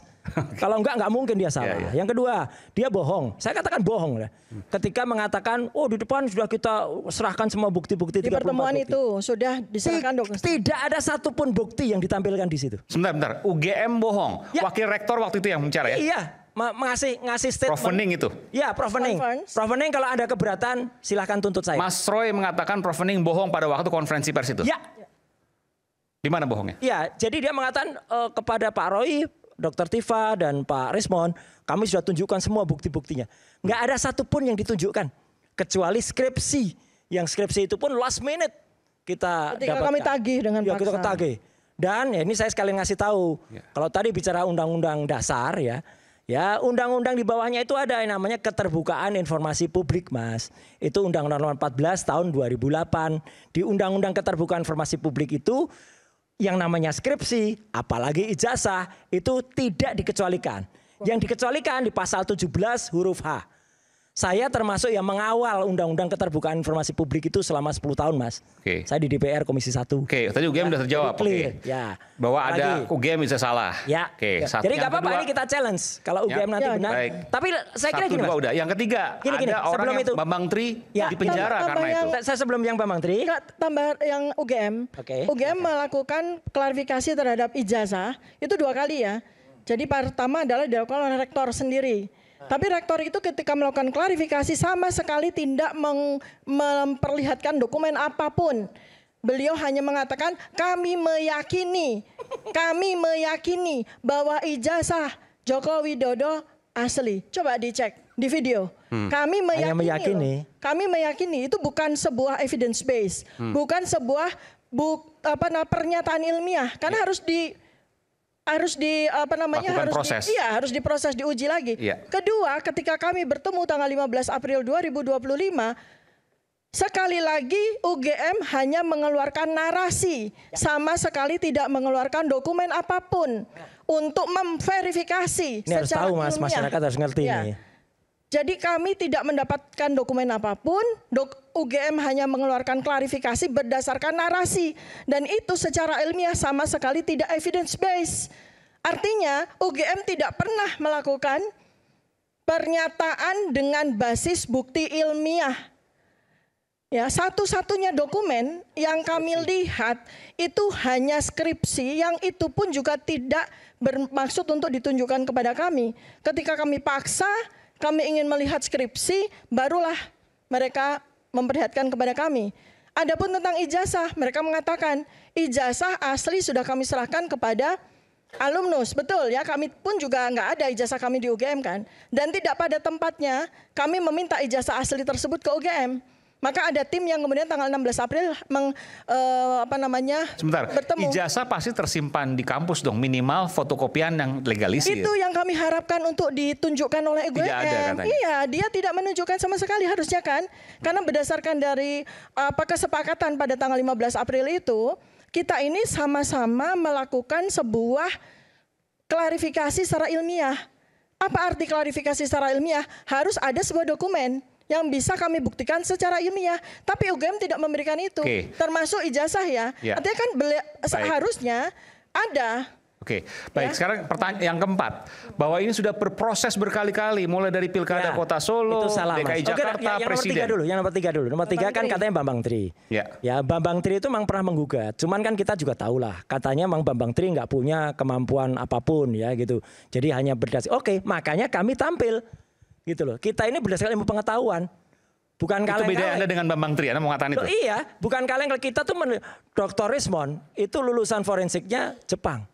Kalau enggak mungkin dia salah. Yang kedua, dia bohong. Saya katakan bohong lah. Ketika mengatakan, oh di depan sudah kita serahkan semua bukti-bukti. Di pertemuan itu sudah diserahkan dok. Tidak ada satupun bukti yang ditampilkan di situ. Sebentar. UGM bohong. Wakil rektor waktu itu yang bicara ya? Iya. Ngasih statement. Prof Hening itu? Ya, Prof Hening. Prof Hening kalau ada keberatan silahkan tuntut saya. Mas Roy mengatakan Prof Hening bohong pada waktu konferensi pers itu? Ya. Di mana bohongnya? Ya, jadi dia mengatakan kepada Pak Roy, Dr. Tifa dan Pak Rismon, kami sudah tunjukkan semua bukti-buktinya. Nggak ada satupun yang ditunjukkan. Kecuali skripsi. Yang skripsi itu pun last minute kita dapatkan. Kami tagih dengan paksa. Kita tagih. Dan ya ini saya sekalian ngasih tahu. Kalau tadi bicara undang-undang dasar ya. Ya, undang-undang di bawahnya itu ada yang namanya keterbukaan informasi publik, Mas. Itu Undang-Undang Nomor 14 tahun 2008. Di Undang-Undang Keterbukaan Informasi Publik itu yang namanya skripsi, apalagi ijazah, itu tidak dikecualikan. Yang dikecualikan di pasal 17 huruf H. Saya termasuk yang mengawal Undang-Undang Keterbukaan Informasi Publik itu selama 10 tahun, Mas. Saya di DPR Komisi 1. Tadi UGM sudah terjawab. Ya. Bahwa ada UGM bisa salah. Ya. Jadi nggak apa-apa, ini kita challenge. Kalau UGM nanti benar. Tapi saya kira gini, Mas. Udah. Yang ketiga, gini, ada orang yang Bambang Tri dipenjara karena itu. Saya sebelum yang Bambang Tri. Tambah yang UGM. UGM melakukan klarifikasi terhadap ijazah itu 2 kali ya. Jadi pertama adalah dilakukan oleh rektor sendiri. Tapi rektor itu ketika melakukan klarifikasi sama sekali tidak memperlihatkan dokumen apapun. Beliau hanya mengatakan kami meyakini bahwa ijazah Joko Widodo asli. Coba dicek di video. Kami meyakini itu bukan sebuah evidence base, bukan sebuah pernyataan ilmiah, karena harus diproses, diuji lagi. Kedua, ketika kami bertemu tanggal 15 April 2025, sekali lagi UGM hanya mengeluarkan narasi, sama sekali tidak mengeluarkan dokumen apapun untuk memverifikasi. Ini harus tahu, Mas, masyarakat harus ngerti ini. Jadi kami tidak mendapatkan dokumen apapun, UGM hanya mengeluarkan klarifikasi berdasarkan narasi. Dan itu secara ilmiah sama sekali tidak evidence based. Artinya UGM tidak pernah melakukan pernyataan dengan basis bukti ilmiah. Ya, satu-satunya dokumen yang kami lihat itu hanya skripsi, yang itu pun juga tidak bermaksud untuk ditunjukkan kepada kami. Ketika kami paksa, kami ingin melihat skripsi, barulah mereka memperlihatkan kepada kami. Adapun tentang ijazah, mereka mengatakan ijazah asli sudah kami serahkan kepada alumnus. Betul ya, kami pun juga nggak ada ijazah kami di UGM kan. Dan tidak pada tempatnya kami meminta ijazah asli tersebut ke UGM. Maka ada tim yang kemudian tanggal 16 April Sebentar, bertemu. Ijazah pasti tersimpan di kampus dong, minimal fotokopian yang legalisir. Itu yang kami harapkan untuk ditunjukkan oleh UGM. Tidak ada katanya. Iya, dia tidak menunjukkan sama sekali harusnya kan. Karena berdasarkan dari kesepakatan pada tanggal 15 April itu, kita ini sama-sama melakukan sebuah klarifikasi secara ilmiah. Apa arti klarifikasi secara ilmiah? Harus ada sebuah dokumen yang bisa kami buktikan secara ilmiah. Tapi UGM tidak memberikan itu. Termasuk ijazah ya. Artinya kan seharusnya ada. Oke, baik. Sekarang pertanyaan yang keempat, bahwa ini sudah berproses berkali-kali, mulai dari Pilkada Kota Solo, itu salah, DKI Jakarta, yang Presiden. Yang nomor tiga dulu. Nomor tiga kan katanya Bambang Tri. Ya, Bambang Tri itu memang pernah menggugat. Cuman kan kita juga tahu lah, katanya memang Bambang Tri nggak punya kemampuan apapun ya gitu. Jadi hanya berdasar. Oke, makanya kami tampil. Gitu loh. Kita ini berdasarkan ilmu pengetahuan. Bukan kaleng-kaleng. Itu beda Anda dengan Bambang Tri, Anda mau mengatakan itu? Iya, bukan kaleng. Kita tuh Dr. Rismond itu lulusan forensiknya Jepang.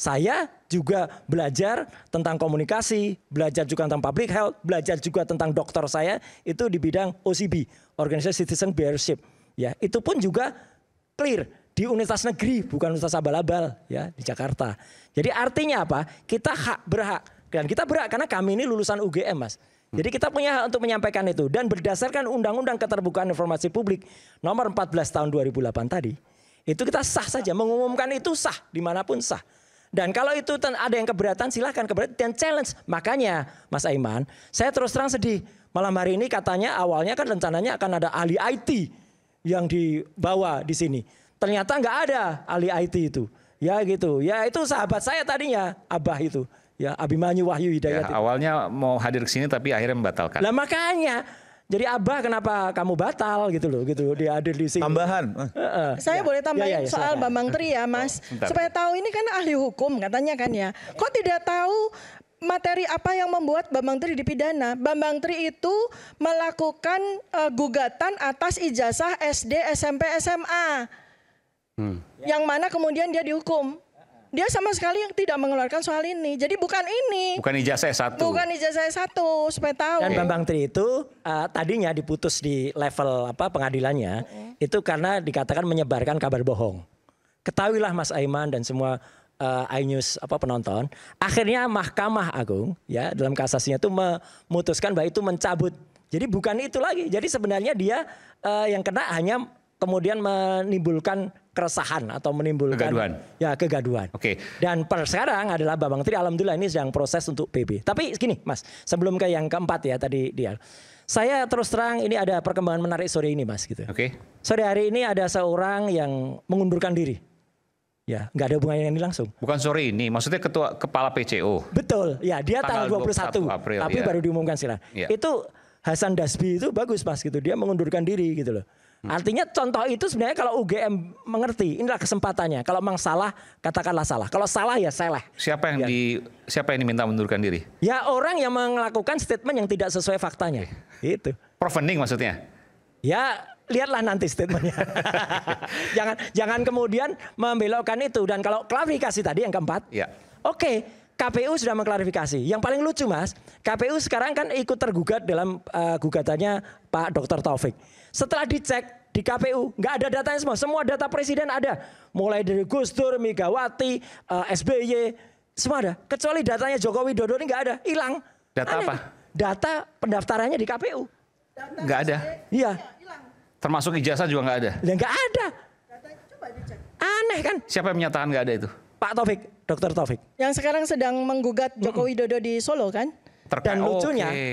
Saya juga belajar tentang komunikasi, belajar juga tentang public health, belajar juga tentang dokter saya itu di bidang OCB, Organization Citizen Bearship. Ya, itu pun juga clear di universitas negeri, bukan universitas abal-abal ya di Jakarta. Jadi artinya apa? Kita berhak. Dan kita berhak karena kami ini lulusan UGM, Mas. Jadi kita punya hak untuk menyampaikan itu. Dan berdasarkan Undang-Undang Keterbukaan Informasi Publik nomor 14 tahun 2008 tadi, itu kita sah saja. Mengumumkan itu sah, dimanapun sah. Dan kalau itu ada yang keberatan, silahkan keberatan dan challenge. Makanya Mas Aiman, saya terus terang sedih. Malam hari ini katanya awalnya kan rencananya akan ada ahli IT yang dibawa di sini. Ternyata nggak ada ahli IT itu. Ya gitu. Ya itu sahabat saya tadinya, Abah itu. Ya, Abimanyu Wahyu Hidayat. Ya, awalnya mau hadir ke sini tapi akhirnya membatalkan. Lah makanya, jadi Abah kenapa kamu batal gitu loh, gitu dia hadir di sini. Tambahan. Saya boleh tambahin soal Bambang Tri ya, Mas. Supaya tahu ini kan ahli hukum katanya kan ya. Kok tidak tahu materi apa yang membuat Bambang Tri dipidana? Bambang Tri itu melakukan gugatan atas ijazah SD, SMP, SMA. Yang mana kemudian dia dihukum. Dia sama sekali yang tidak mengeluarkan soal ini. Jadi bukan ini. Bukan ijazah S1. Bukan ijazah S1, supaya tahu. Dan Bambang Tri itu tadinya diputus di level pengadilannya. Itu karena dikatakan menyebarkan kabar bohong. Ketahuilah Mas Aiman dan semua iNews penonton. Akhirnya Mahkamah Agung ya dalam kasasinya itu memutuskan bahwa itu mencabut. Jadi bukan itu lagi. Jadi sebenarnya dia yang kena hanya kemudian menimbulkan keresahan atau menimbulkan kegaduhan. Oke. Dan per sekarang adalah Bambang Tri alhamdulillah ini sedang proses untuk PB. Tapi gini Mas, sebelum ke yang keempat ya tadi dia. Saya terus terang ini ada perkembangan menarik sore ini Mas gitu. Oke. Sore hari ini ada seorang yang mengundurkan diri. Ya, nggak ada hubungannya ini langsung. Bukan sore ini, maksudnya kepala PCO. Betul, ya dia tanggal 21 April, tapi baru diumumkan sekarang. Itu Hasan Dasbi itu bagus Mas gitu, dia mengundurkan diri gitu loh. Artinya contoh itu sebenarnya kalau UGM mengerti, inilah kesempatannya. Kalau memang salah, katakanlah salah. Kalau salah ya salah. Siapa yang diminta mengundurkan diri? Ya orang yang melakukan statement yang tidak sesuai faktanya. Itu. Provening maksudnya? Ya lihatlah nanti statementnya. jangan kemudian membelokkan itu. Dan kalau klarifikasi tadi yang keempat, oke, KPU sudah mengklarifikasi. Yang paling lucu Mas, KPU sekarang kan ikut tergugat dalam gugatannya Pak Dr. Taufik. Setelah dicek di KPU, nggak ada datanya semua data presiden ada. Mulai dari Gus Dur, Megawati, SBY, semua ada. Kecuali datanya Joko Widodo ini nggak ada, hilang. Data apa? Data pendaftarannya di KPU. Nggak ada? Iya. Termasuk ijazah juga nggak ada? Ya nggak ada. Aneh kan? Siapa yang menyatakan nggak ada itu? Pak Taufik, Dr. Taufik. Yang sekarang sedang menggugat Joko Widodo di Solo kan? Dan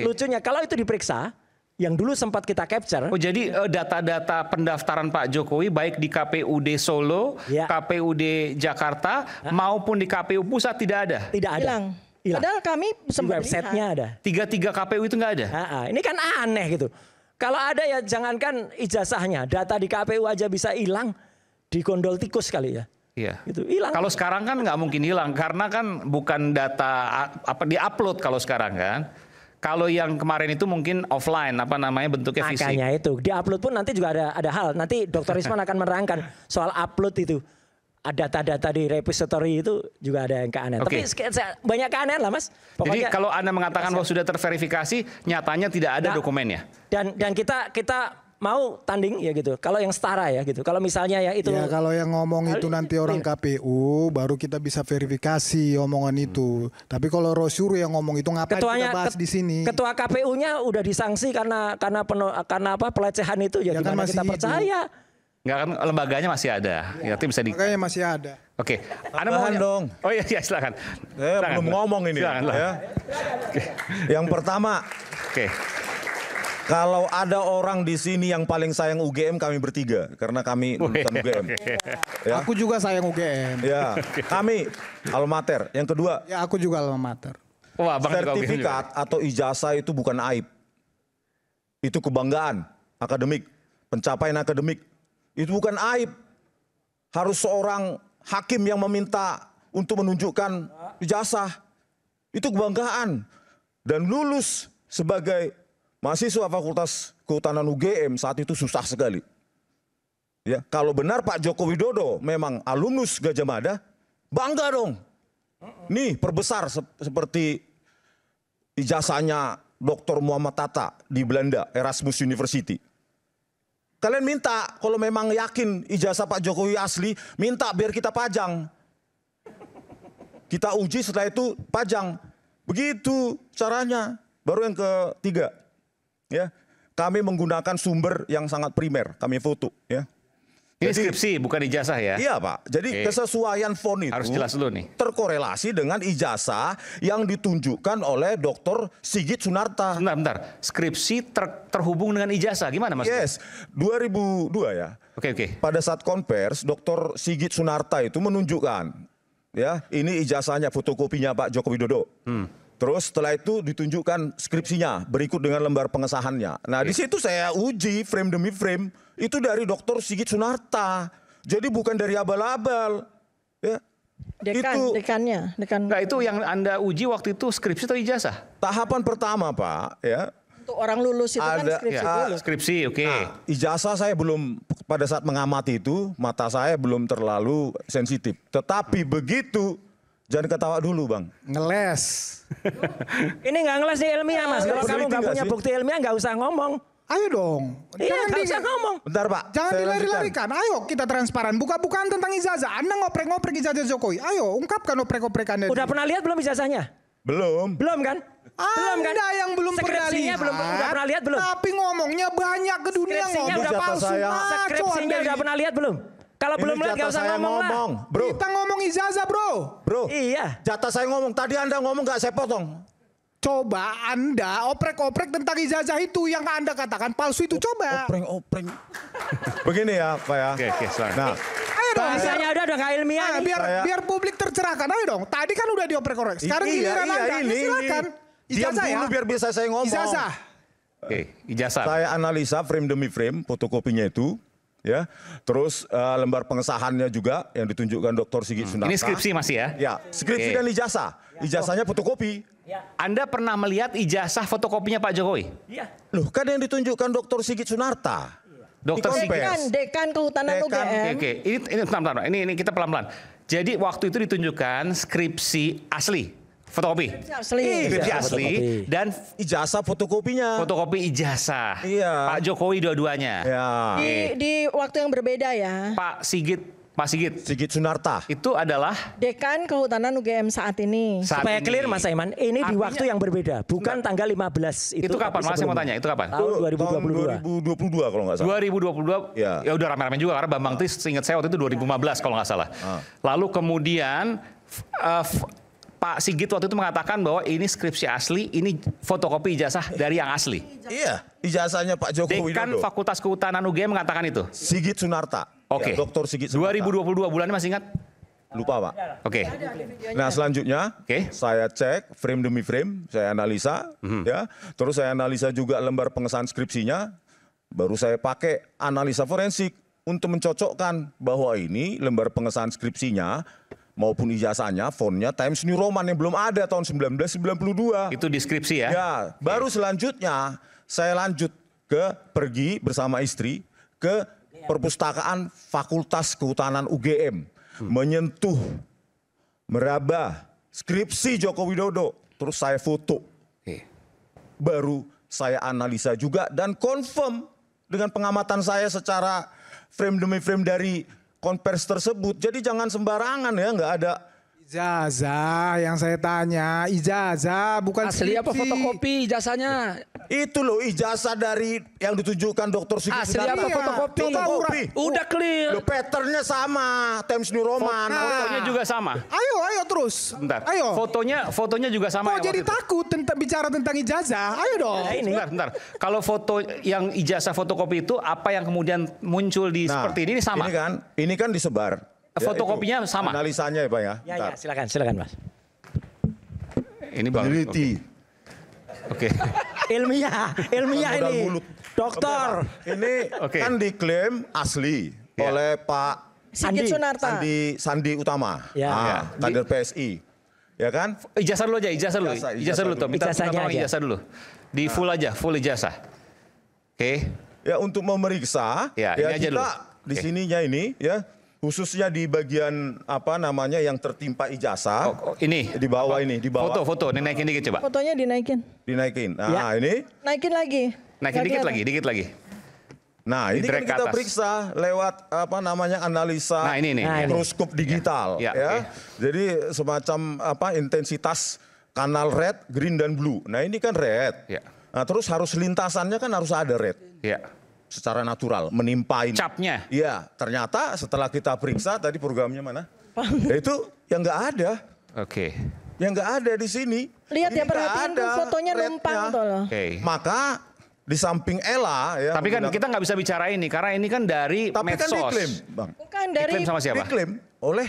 lucunya kalau itu diperiksa, yang dulu sempat kita capture. Oh jadi data-data pendaftaran Pak Jokowi baik di KPUD Solo, KPUD Jakarta maupun di KPU pusat tidak ada? Tidak ada. Hilang. Padahal kami sempat websitenya ada. 3 KPU itu nggak ada? Ini kan aneh gitu. Kalau ada ya jangankan ijazahnya, data di KPU aja bisa hilang, digondol tikus kali ya. Iya. Itu hilang. Kalau sekarang kan nggak mungkin hilang karena kan bukan data diupload kalau sekarang kan. Kalau yang kemarin itu mungkin offline bentuknya fisik. Makanya itu diupload pun nanti juga ada hal. Nanti Dr. Risman akan menerangkan soal upload itu. Data-data di repository itu juga ada yang keanehan. Okay. Tapi banyak keanehan lah Mas. Jadi Pokoknya, kalau Anda mengatakan bahwa sudah terverifikasi, nyatanya tidak ada dokumennya. Dan kita mau tanding ya gitu. Kalau yang setara ya gitu. Kalau misalnya ya itu. Ya kalau yang ngomong itu nanti orang KPU, baru kita bisa verifikasi omongan itu. Tapi kalau Rosyur yang ngomong itu ngapain kita bahas di sini? Ketua KPU-nya udah disanksi karena pelecehan itu ya kan gimana kita percaya? Enggak kan lembaganya masih ada. Ya, bisa lembaganya masih ada. Oke. Anda mau dong. Oh iya silakan. Belum ngomong ini. Ya. Yang pertama. Oke. Kalau ada orang di sini yang paling sayang UGM, kami bertiga karena kami lulusan UGM. Ya. Aku juga sayang UGM. Ya. Kami alma mater. Yang kedua. Ya aku juga alma mater. Wah, sertifikat atau ijazah itu bukan aib. Itu kebanggaan akademik, pencapaian akademik. Itu bukan aib. Harus seorang hakim yang meminta untuk menunjukkan ijazah. Itu kebanggaan. Dan lulus sebagai mahasiswa Fakultas Kehutanan UGM saat itu susah sekali. Ya, kalau benar Pak Joko Widodo memang alumnus Gajah Mada, bangga dong. Nih perbesar seperti ijazahnya Dr. Muhammad Tata di Belanda, Erasmus University. Kalian minta, kalau memang yakin ijazah Pak Jokowi asli, minta biar kita pajang. Kita uji setelah itu pajang. Begitu caranya. Baru yang ketiga, ya, kami menggunakan sumber yang sangat primer, kami foto. Ya. Ini skripsi, bukan ijazah ya? Iya Pak, jadi kesesuaian font itu harus jelas dulu nih. Terkorelasi dengan ijazah yang ditunjukkan oleh Dr. Sigit Sunarta. Bentar. Skripsi terhubung dengan ijazah, gimana Mas? Yes, 2002 ya. Oke. Pada saat konvers, Dr. Sigit Sunarta itu menunjukkan, ya, ini ijazahnya, fotokopinya Pak Joko Widodo. Terus setelah itu ditunjukkan skripsinya, berikut dengan lembar pengesahannya. Nah di situ saya uji frame demi frame, itu dari Dr. Sigit Sunarta. Jadi bukan dari abal-abal. Ya. Dekannya. Nah itu yang Anda uji waktu itu skripsi atau ijazah? Tahapan pertama Pak, ya. Untuk orang lulus itu kan skripsi dulu. Skripsi, oke. Nah, ijazah saya belum, pada saat mengamati itu, mata saya belum terlalu sensitif. Tetapi begitu, jangan ketawa dulu Bang. Ngeles. Ini nggak ngeles di ilmiah Mas. Kalau kamu nggak punya bukti ilmiah nggak usah ngomong. Ayo dong. Iya nggak usah ngomong. Bentar Pak. Jangan dilari-larikan. Ayo kita transparan. Buka-bukaan tentang ijazah. Anda ngoprek-ngoprek ijazah Jokowi. Ayo ungkapkan oprek-oprek Anda. Udah pernah lihat belum ijazahnya? Belum. Belum kan? Belum kan? Anda yang belum pernah lihat. Udah pernah lihat belum? Tapi ngomongnya banyak ke dunia ngomong. Udah palsu. Skripsinya udah pernah lihat belum? Kalau belum lihat gak usah ngomong lah. Bro. Kita ngomong ijazah bro. Iya. Jatah saya ngomong. Tadi Anda ngomong gak saya potong. Coba Anda oprek-oprek tentang ijazah itu yang Anda katakan palsu itu. Coba. Oprek. Begini ya Pak ya. Oke, selamat. Nah. Ayo dong. Bahasanya udah gak ilmiah. Biar publik tercerahkan. Ayo dong. Tadi kan udah dioprek-oprek. Sekarang giliran Anda. Silakan. Ijazah ya. Dulu biar bisa saya ngomong. Ijazah. Oke, ijazah. Saya analisa frame demi frame fotokopinya itu. Ya, terus lembar pengesahannya juga yang ditunjukkan Dr. Sigit Sunarta. Ini skripsi masih ya? Ya, skripsi dan ijazah. Ijazahnya fotokopi. Ya. Anda pernah melihat ijazah fotokopinya Pak Jokowi? Iya. Loh, kan yang ditunjukkan Dr. Sigit Sunarta. Dr. Sigit. Dekan Kehutanan UGM. Oke. Ini bentar. Ini kita pelan-pelan. Jadi waktu itu ditunjukkan skripsi asli. Fotokopi. Skripsi asli dan ijazah fotokopinya. Fotokopi ijazah. Iya. Pak Jokowi dua-duanya. Ya. Di waktu yang berbeda ya. Pak Sigit Sunarta. Itu adalah Dekan Kehutanan UGM saat ini. Supaya clear Mas Aiman, ini di waktu yang berbeda, bukan tanggal 15 itu. Itu kapan? Mas saya mau tanya, itu kapan? Tahun 2022 kalau nggak salah. 2022. Ya udah rame-rame juga karena Bambang Tis ingat saya waktu itu 2015 kalau nggak salah. Lalu kemudian Pak Sigit waktu itu mengatakan bahwa ini skripsi asli, ini fotokopi ijazah dari yang asli. Iya, ijazahnya Pak Joko Widodo. Dekan Fakultas Kehutanan UGM mengatakan itu. Sigit Sunarta. Oke. Ya, Dr. Sigit Sunarta. 2022 bulannya masih ingat? Lupa Pak. Oke. Nah selanjutnya, saya cek frame demi frame, saya analisa, ya. Terus saya analisa juga lembar pengesahan skripsinya. Baru saya pakai analisa forensik untuk mencocokkan bahwa ini lembar pengesahan skripsinya maupun ijazahnya, fontnya Times New Roman yang belum ada tahun 1992. Itu deskripsi ya? Ya, baru selanjutnya saya lanjut pergi bersama istri ke perpustakaan Fakultas Kehutanan UGM. Menyentuh, meraba skripsi Joko Widodo. Terus saya foto. Baru saya analisa juga dan confirm dengan pengamatan saya secara frame demi frame dari konvers tersebut. Jadi jangan sembarangan ya, nggak ada ijazah yang saya tanya, ijazah bukan asli skripsi. apa fotokopi ijazahnya? Itu loh ijazah dari yang ditujukan Dr. Sigit Asli Sidarta. apa fotokopi? Udah clear. Loh, patternnya sama, Times New Roman. Fotonya juga sama. Ayo terus. Bentar. Ayo. Fotonya juga sama. Kok jadi takut bicara tentang ijazah? Ayo dong. Bentar. Kalau foto yang ijazah fotokopi itu apa yang kemudian muncul di seperti ini sama? Ini kan disebar. Fotokopinya sama. Analisanya ya Pak ya. Ya, silakan Mas. Ini Bang. Peneliti. Oke. Ilmiah ini. Dokter. Ini kan diklaim asli oleh Pak Sigit Sunarta. Sandi Utama. Ya. Kader PSI. Ya kan? Ijazah dulu aja, ijazah dulu Tom. Ijazah dulu. Di full aja, full ijazah. Oke. Ya untuk memeriksa, ya ini aja kita dulu. Di sininya ini ya, khususnya di bagian apa namanya yang tertimpa ijazah. Ini di bawah ini, di bawah. Foto, naikin dikit coba. Fotonya dinaikin. Dinaikin. Nah, ini. Naikin lagi. Naikin dikit lagi. Nah, ini kan kita periksa lewat apa namanya analisa mikroskop digital ya. Jadi semacam apa intensitas kanal red, green dan blue. Nah, ini kan red. Ya. Nah, terus harus lintasannya kan harus ada red. Ya. Secara natural menimpain. Capnya. Iya, ternyata setelah kita periksa tadi programnya mana? Ya, itu yang nggak ada. Oke. Yang nggak ada di sini. Lihat ini ya, perhatiin tuh fotonya numpang tuh loh. Maka di samping Ella ya. Tapi kan kita nggak bisa bicara ini karena ini kan dari medsos. Tapi kan diklaim, Bang. Bukan dari. Diklaim sama siapa? Diklaim oleh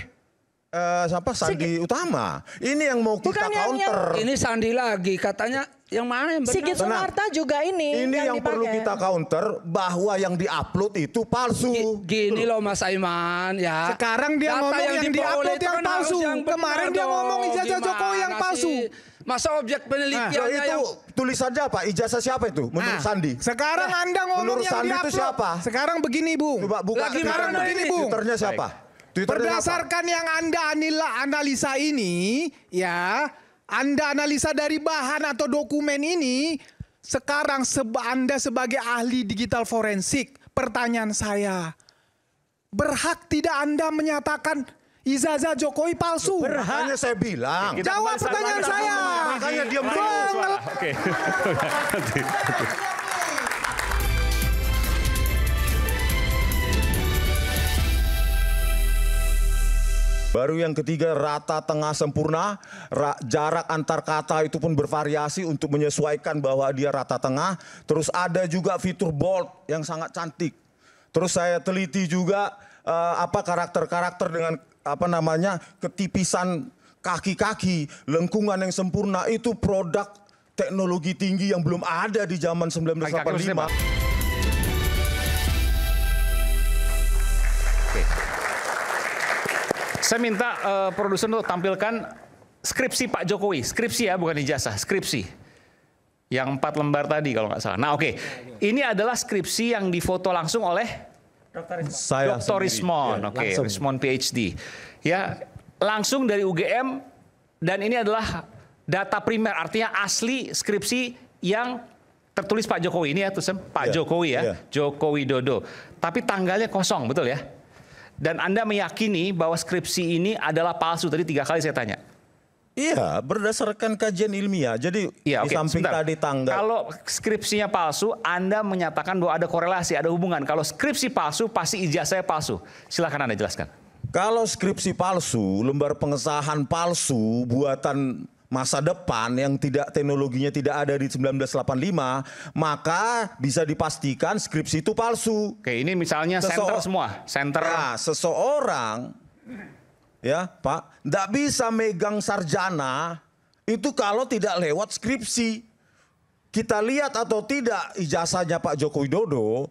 Sandi Utama. Ini yang mau kita counter. Ini Sandi lagi katanya yang mana yang benar? Sigit Sunarta juga ini. Ini yang perlu kita counter bahwa yang diupload itu palsu. Gini loh Mas Aiman ya. Sekarang dia ngomong yang diupload yang palsu. Kemarin dia ngomong ijazah Jokowi yang palsu. Masa objek penelitiannya itu tulisannya apa? Ijazah siapa itu menurut Sandi? Sekarang Anda ngomong menurut yang Sandi diupload. itu siapa? Sekarang begini Bung. Coba buka. Sekarang begini Bung. Twitternya siapa? Berdasarkan yang Anda analisa ini, ya, Anda analisa dari bahan atau dokumen ini, sekarang Anda sebagai ahli digital forensik, pertanyaan saya, berhak tidak Anda menyatakan ijazah Jokowi palsu? Makanya saya bilang. Jawab pertanyaan saya. Makanya diam dulu. Oke. Baru yang ketiga rata tengah sempurna, jarak antar kata itu pun bervariasi untuk menyesuaikan bahwa dia rata tengah. Terus ada juga fitur bold yang sangat cantik. Terus saya teliti juga apa karakter-karakter dengan apa namanya ketipisan kaki-kaki, lengkungan yang sempurna itu produk teknologi tinggi yang belum ada di zaman 1985. Saya minta produser untuk tampilkan skripsi Pak Jokowi. Skripsi ya, bukan ijazah, skripsi. Yang 4 lembar tadi kalau nggak salah. Nah oke, ini adalah skripsi yang difoto langsung oleh Dr. Rismon. Oke, Rismon PhD. Ya, langsung dari UGM dan ini adalah data primer, artinya asli skripsi yang tertulis Pak Jokowi. Ini ya tulisan Pak Jokowi ya, Joko Widodo. Tapi tanggalnya kosong, betul ya? Dan Anda meyakini bahwa skripsi ini adalah palsu. Tadi 3 kali saya tanya. Iya, berdasarkan kajian ilmiah. Jadi di samping tadi tanggal. Kalau skripsinya palsu, Anda menyatakan bahwa ada korelasi, ada hubungan. Kalau skripsi palsu, pasti ijazahnya palsu. Silakan Anda jelaskan. Kalau skripsi palsu, lembar pengesahan palsu, buatan masa depan yang teknologinya tidak ada di 1985, maka bisa dipastikan skripsi itu palsu. Oke, ini misalnya center semua, center. Ya, seseorang, ya Pak, tidak bisa megang sarjana itu kalau tidak lewat skripsi. kita lihat atau tidak ijazahnya Pak Joko Widodo,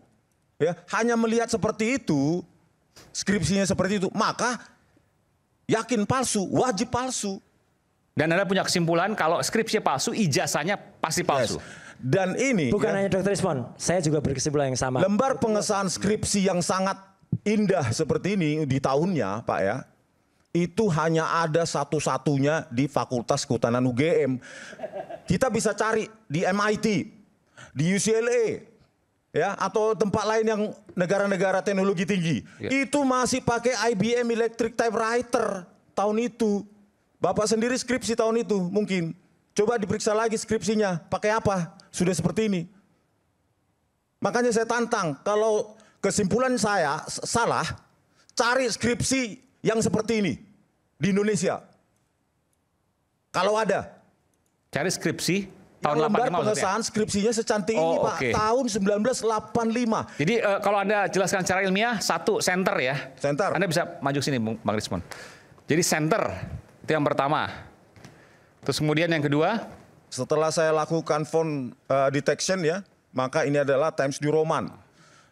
ya, hanya melihat seperti itu, skripsinya seperti itu, maka yakin palsu, wajib palsu. Dan Anda punya kesimpulan kalau skripsi palsu, ijazahnya pasti palsu. Yes. Dan ini bukan hanya Dr. Ismon, saya juga berkesimpulan yang sama. Lembar pengesahan skripsi yang sangat indah seperti ini di tahunnya, Pak ya, itu hanya ada satu-satunya di Fakultas Kehutanan UGM. Kita bisa cari di MIT, di UCLA, ya, atau tempat lain yang negara-negara teknologi tinggi. Itu masih pakai IBM Electric Typewriter tahun itu. Bapak sendiri skripsi tahun itu mungkin. Coba diperiksa lagi skripsinya, pakai apa? Sudah seperti ini. Makanya saya tantang, kalau kesimpulan saya salah, cari skripsi yang seperti ini di Indonesia. Kalau ada. Cari skripsi tahun 85 lembar pengesahan skripsinya secantik ini Pak, tahun 1985. Jadi kalau Anda jelaskan secara ilmiah, satu center ya. Center. Anda bisa maju sini Bang Rismon. Jadi center itu yang pertama. Terus kemudian yang kedua, setelah saya lakukan font detection ya, maka ini adalah Times New Roman.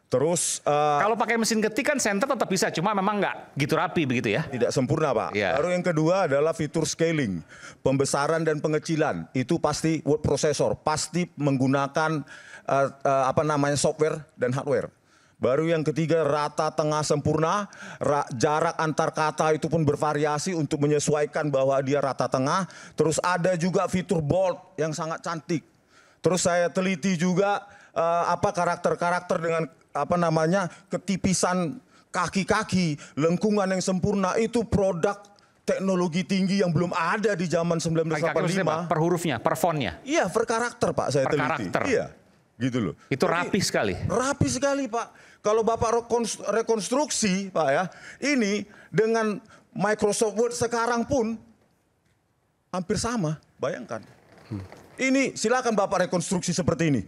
Terus kalau pakai mesin ketik kan center tetap bisa, cuma memang nggak gitu rapi begitu ya? Tidak sempurna Pak. Ya. Lalu yang kedua adalah fitur scaling, pembesaran dan pengecilan. Itu pasti word processor, pasti menggunakan software dan hardware. Baru yang ketiga rata tengah sempurna, jarak antar kata itu pun bervariasi untuk menyesuaikan bahwa dia rata tengah. Terus ada juga fitur bold yang sangat cantik. Terus saya teliti juga karakter-karakter dengan ketipisan kaki-kaki, lengkungan yang sempurna. Itu produk teknologi tinggi yang belum ada di zaman 1985. Per hurufnya, per fontnya? Iya, per karakter Pak saya teliti. Karakter. Iya. Gitu loh. Itu rapi sekali. Rapi sekali Pak. Kalau Bapak rekonstruksi Pak ya, ini dengan Microsoft Word sekarang pun hampir sama, bayangkan. Ini silakan Bapak rekonstruksi seperti ini.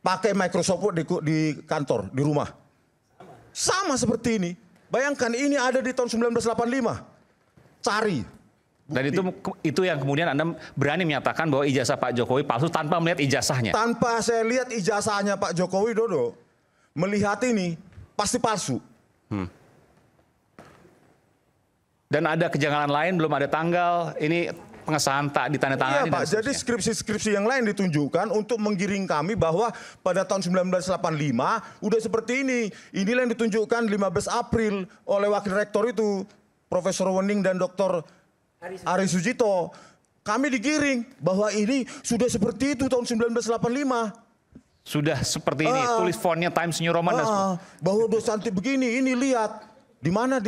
Pakai Microsoft Word di kantor, di rumah. Sama seperti ini. Bayangkan ini ada di tahun 1985. Cari. Dan itu yang kemudian Anda berani menyatakan bahwa ijazah Pak Jokowi palsu tanpa melihat ijazahnya. Tanpa saya lihat ijazahnya Pak Jokowi Dodo, melihat ini pasti palsu. Dan ada kejanggalan lain, belum ada tanggal, ini pengesahan tak ditandatangani. Iya Pak, jadi skripsi-skripsi yang lain ditunjukkan untuk menggiring kami bahwa pada tahun 1985 udah seperti ini. Inilah yang ditunjukkan 15 April oleh Wakil Rektor itu, Profesor Wening dan Dr. Ari Sujito. Kami digiring bahwa ini sudah seperti itu tahun 1985. Sudah seperti ini, tulis fontnya Times New Roman dan bahwa udah cantik begini, ini lihat. Di mana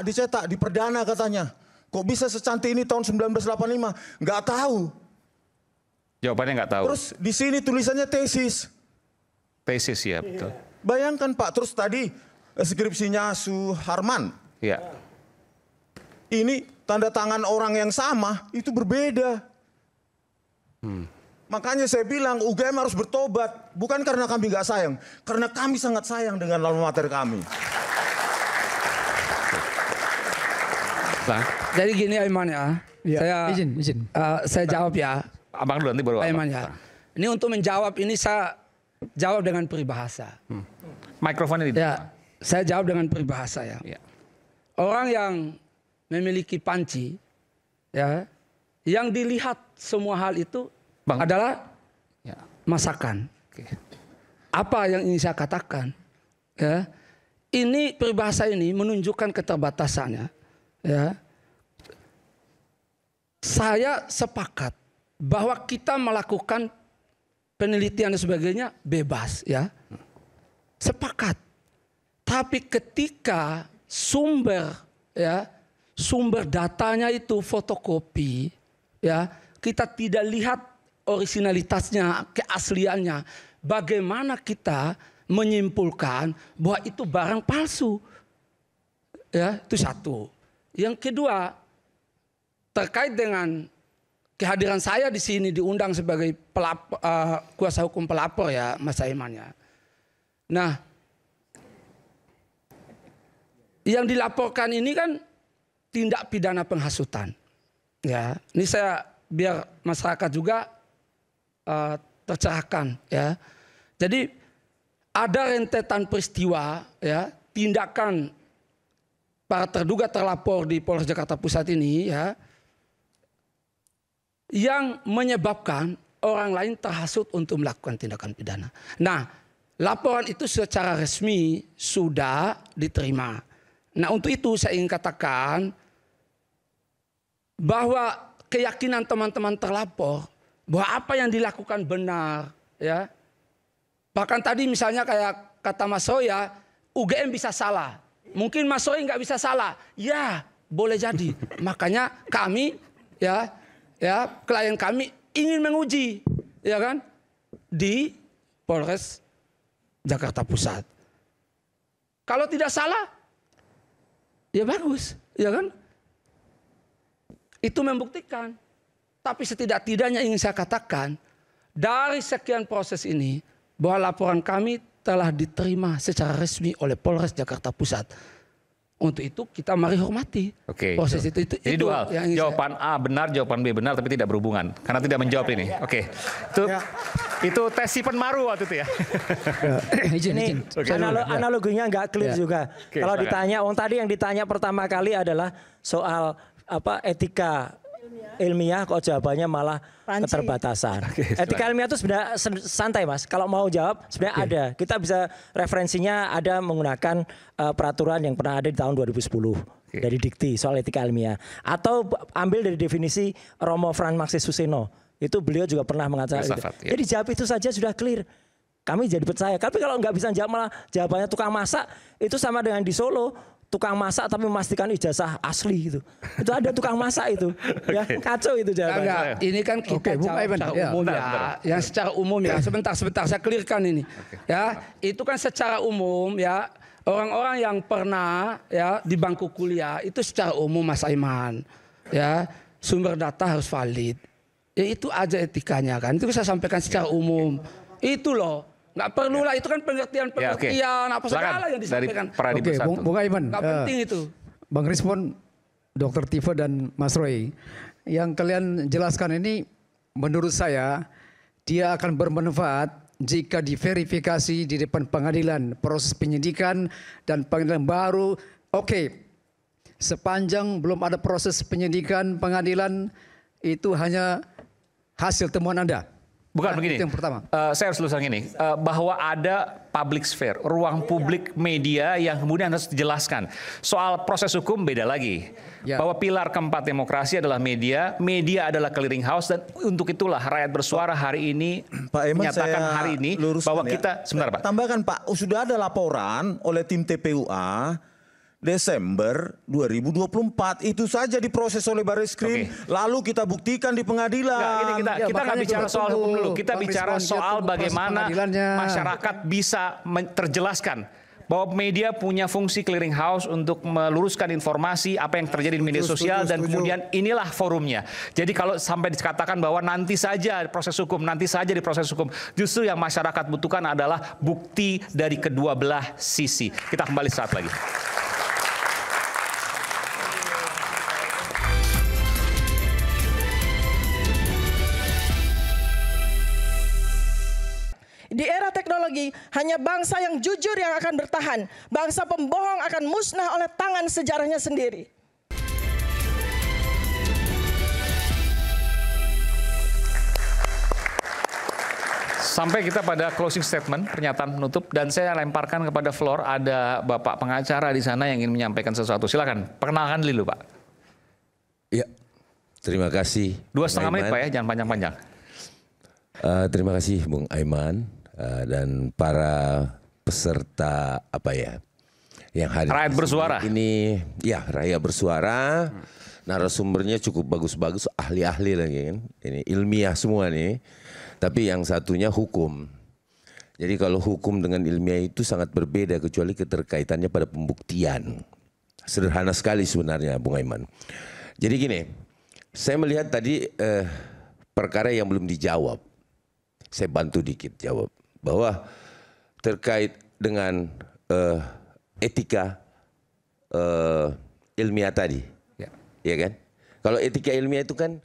dicetak, di Perdana katanya. Kok bisa secantik ini tahun 1985? Nggak tahu. Jawabannya nggak tahu. Terus di sini tulisannya tesis. Tesis ya, betul. Bayangkan Pak, terus tadi skripsinya Suharman. Iya. Ini tanda tangan orang yang sama, itu berbeda. Makanya saya bilang UGM harus bertobat. Bukan karena kami nggak sayang, karena kami sangat sayang dengan alma mater kami. Jadi gini Aiman ya, izin. Saya jawab ya. Abang dulu nanti baru Aiman ya. Ini untuk menjawab ini saya jawab dengan peribahasa. Mikrofonnya di depan. Ya, saya jawab dengan peribahasa ya. Orang yang memiliki panci, ya, yang dilihat semua hal itu adalah masakan. Apa yang ingin saya katakan? Ya, ini peribahasa ini menunjukkan keterbatasannya. Ya, saya sepakat bahwa kita melakukan penelitian dan sebagainya bebas, ya, sepakat. Tapi ketika sumber datanya itu fotokopi, ya, kita tidak lihat originalitasnya, keasliannya. Bagaimana kita menyimpulkan bahwa itu barang palsu? Ya, itu satu. Yang kedua, terkait dengan kehadiran saya di sini diundang sebagai kuasa hukum pelapor ya, Mas Aiman ya. Nah, yang dilaporkan ini kan tindak pidana penghasutan. Ya, ini saya biar masyarakat juga tercerahkan ya. Jadi ada rentetan peristiwa ya, tindakan para terduga terlapor di Polres Jakarta Pusat ini ya, yang menyebabkan orang lain terhasut untuk melakukan tindakan pidana. Nah, laporan itu secara resmi sudah diterima. Nah, untuk itu saya ingin katakan bahwa keyakinan teman-teman terlapor bahwa apa yang dilakukan benar ya. Bahkan tadi misalnya kayak kata Mas Roy ya, UGM bisa salah. Mungkin Mas Roy nggak bisa salah. Ya, boleh jadi. Makanya kami ya klien kami ingin menguji ya kan di Polres Jakarta Pusat. Kalau tidak salah ya bagus, ya kan? Itu membuktikan. Tapi setidak-tidaknya ingin saya katakan dari sekian proses ini bahwa laporan kami telah diterima secara resmi oleh Polres Jakarta Pusat. Untuk itu kita mari hormati proses itu. Jadi dua hal, jawaban A benar, jawaban B benar, tapi tidak berhubungan karena tidak menjawab ini. Oke, itu tes Sipen Maru waktu itu ya. Ini analoginya nggak clear juga. Kalau ditanya, tadi yang ditanya pertama kali adalah soal etika ilmiah, kok jawabannya malah keterbatasan. Etika ilmiah itu sebenarnya santai Mas. Kalau mau jawab sebenarnya ada. Kita bisa referensinya ada menggunakan peraturan yang pernah ada di tahun 2010 dari Dikti soal etika ilmiah. Atau ambil dari definisi Romo Frans Maxis Suseno. Itu beliau juga pernah mengatakan itu. Jadi jawab itu saja sudah clear. Kami jadi percaya. Tapi kalau nggak bisa jawab malah jawabannya tukang masak, itu sama dengan di Solo. Tukang masak tapi memastikan ijazah asli gitu. Itu ada tukang masak itu. Ya, kacau itu jawabannya. Ini kan kita jawab secara umum ya. Yang secara umum ya. Sebentar saya clearkan ini. Ya, itu kan secara umum ya. Orang-orang yang pernah ya di bangku kuliah itu secara umum Mas Aiman. Ya, sumber data harus valid. Ya itu aja etikanya kan. Itu saya sampaikan secara umum. Itu loh. Nggak perlu lah, itu kan pengertian apa segala yang disampaikan. Bung Aiman, nggak penting itu. Bang Respon, Dr. Tifa dan Mas Roy, yang kalian jelaskan ini menurut saya dia akan bermanfaat jika diverifikasi di depan pengadilan, proses penyidikan dan pengadilan baru. Sepanjang belum ada proses penyidikan pengadilan, itu hanya hasil temuan Anda. Bukan begini, yang pertama. Saya harus luruskan ini, bahwa ada public sphere, ruang publik media yang kemudian harus dijelaskan. Soal proses hukum beda lagi. Bahwa pilar keempat demokrasi adalah media, media adalah clearing house, dan untuk itulah rakyat bersuara hari ini menyatakan hari ini bahwa kita, sebentar Pak. Tambahkan Pak, sudah ada laporan oleh tim TPUA, Desember 2024 itu saja diproses oleh Barreskrim, lalu kita buktikan di pengadilan. Kita nggak bicara soal hukum dulu, kita bicara soal bagaimana masyarakat bisa terjelaskan bahwa media punya fungsi clearing house untuk meluruskan informasi apa yang terjadi di media sosial dan kemudian inilah forumnya. Jadi kalau sampai dikatakan bahwa nanti saja proses hukum, nanti saja di proses hukum, justru yang masyarakat butuhkan adalah bukti dari kedua belah sisi. Kita kembali saat lagi. Di era teknologi, hanya bangsa yang jujur yang akan bertahan. Bangsa pembohong akan musnah oleh tangan sejarahnya sendiri. Sampai kita pada closing statement, pernyataan penutup, dan saya lemparkan kepada floor, ada Bapak pengacara di sana yang ingin menyampaikan sesuatu. Silakan, perkenalkan dulu Pak. Ya, terima kasih. 2,5 menit Pak ya, jangan panjang-panjang. Terima kasih Bung Aiman dan para peserta yang hadir rakyat bersuara ini ya, rakyat bersuara. Narasumbernya cukup bagus-bagus, ahli-ahli lagi kan, ini ilmiah semua nih, tapi yang satunya hukum. Jadi kalau hukum dengan ilmiah itu sangat berbeda, kecuali keterkaitannya pada pembuktian. Sederhana sekali sebenarnya Bung Aiman. Jadi gini, saya melihat tadi perkara yang belum dijawab. Saya bantu dikit jawab bahwa terkait dengan etika ilmiah tadi, ya kan? Kalau etika ilmiah itu kan,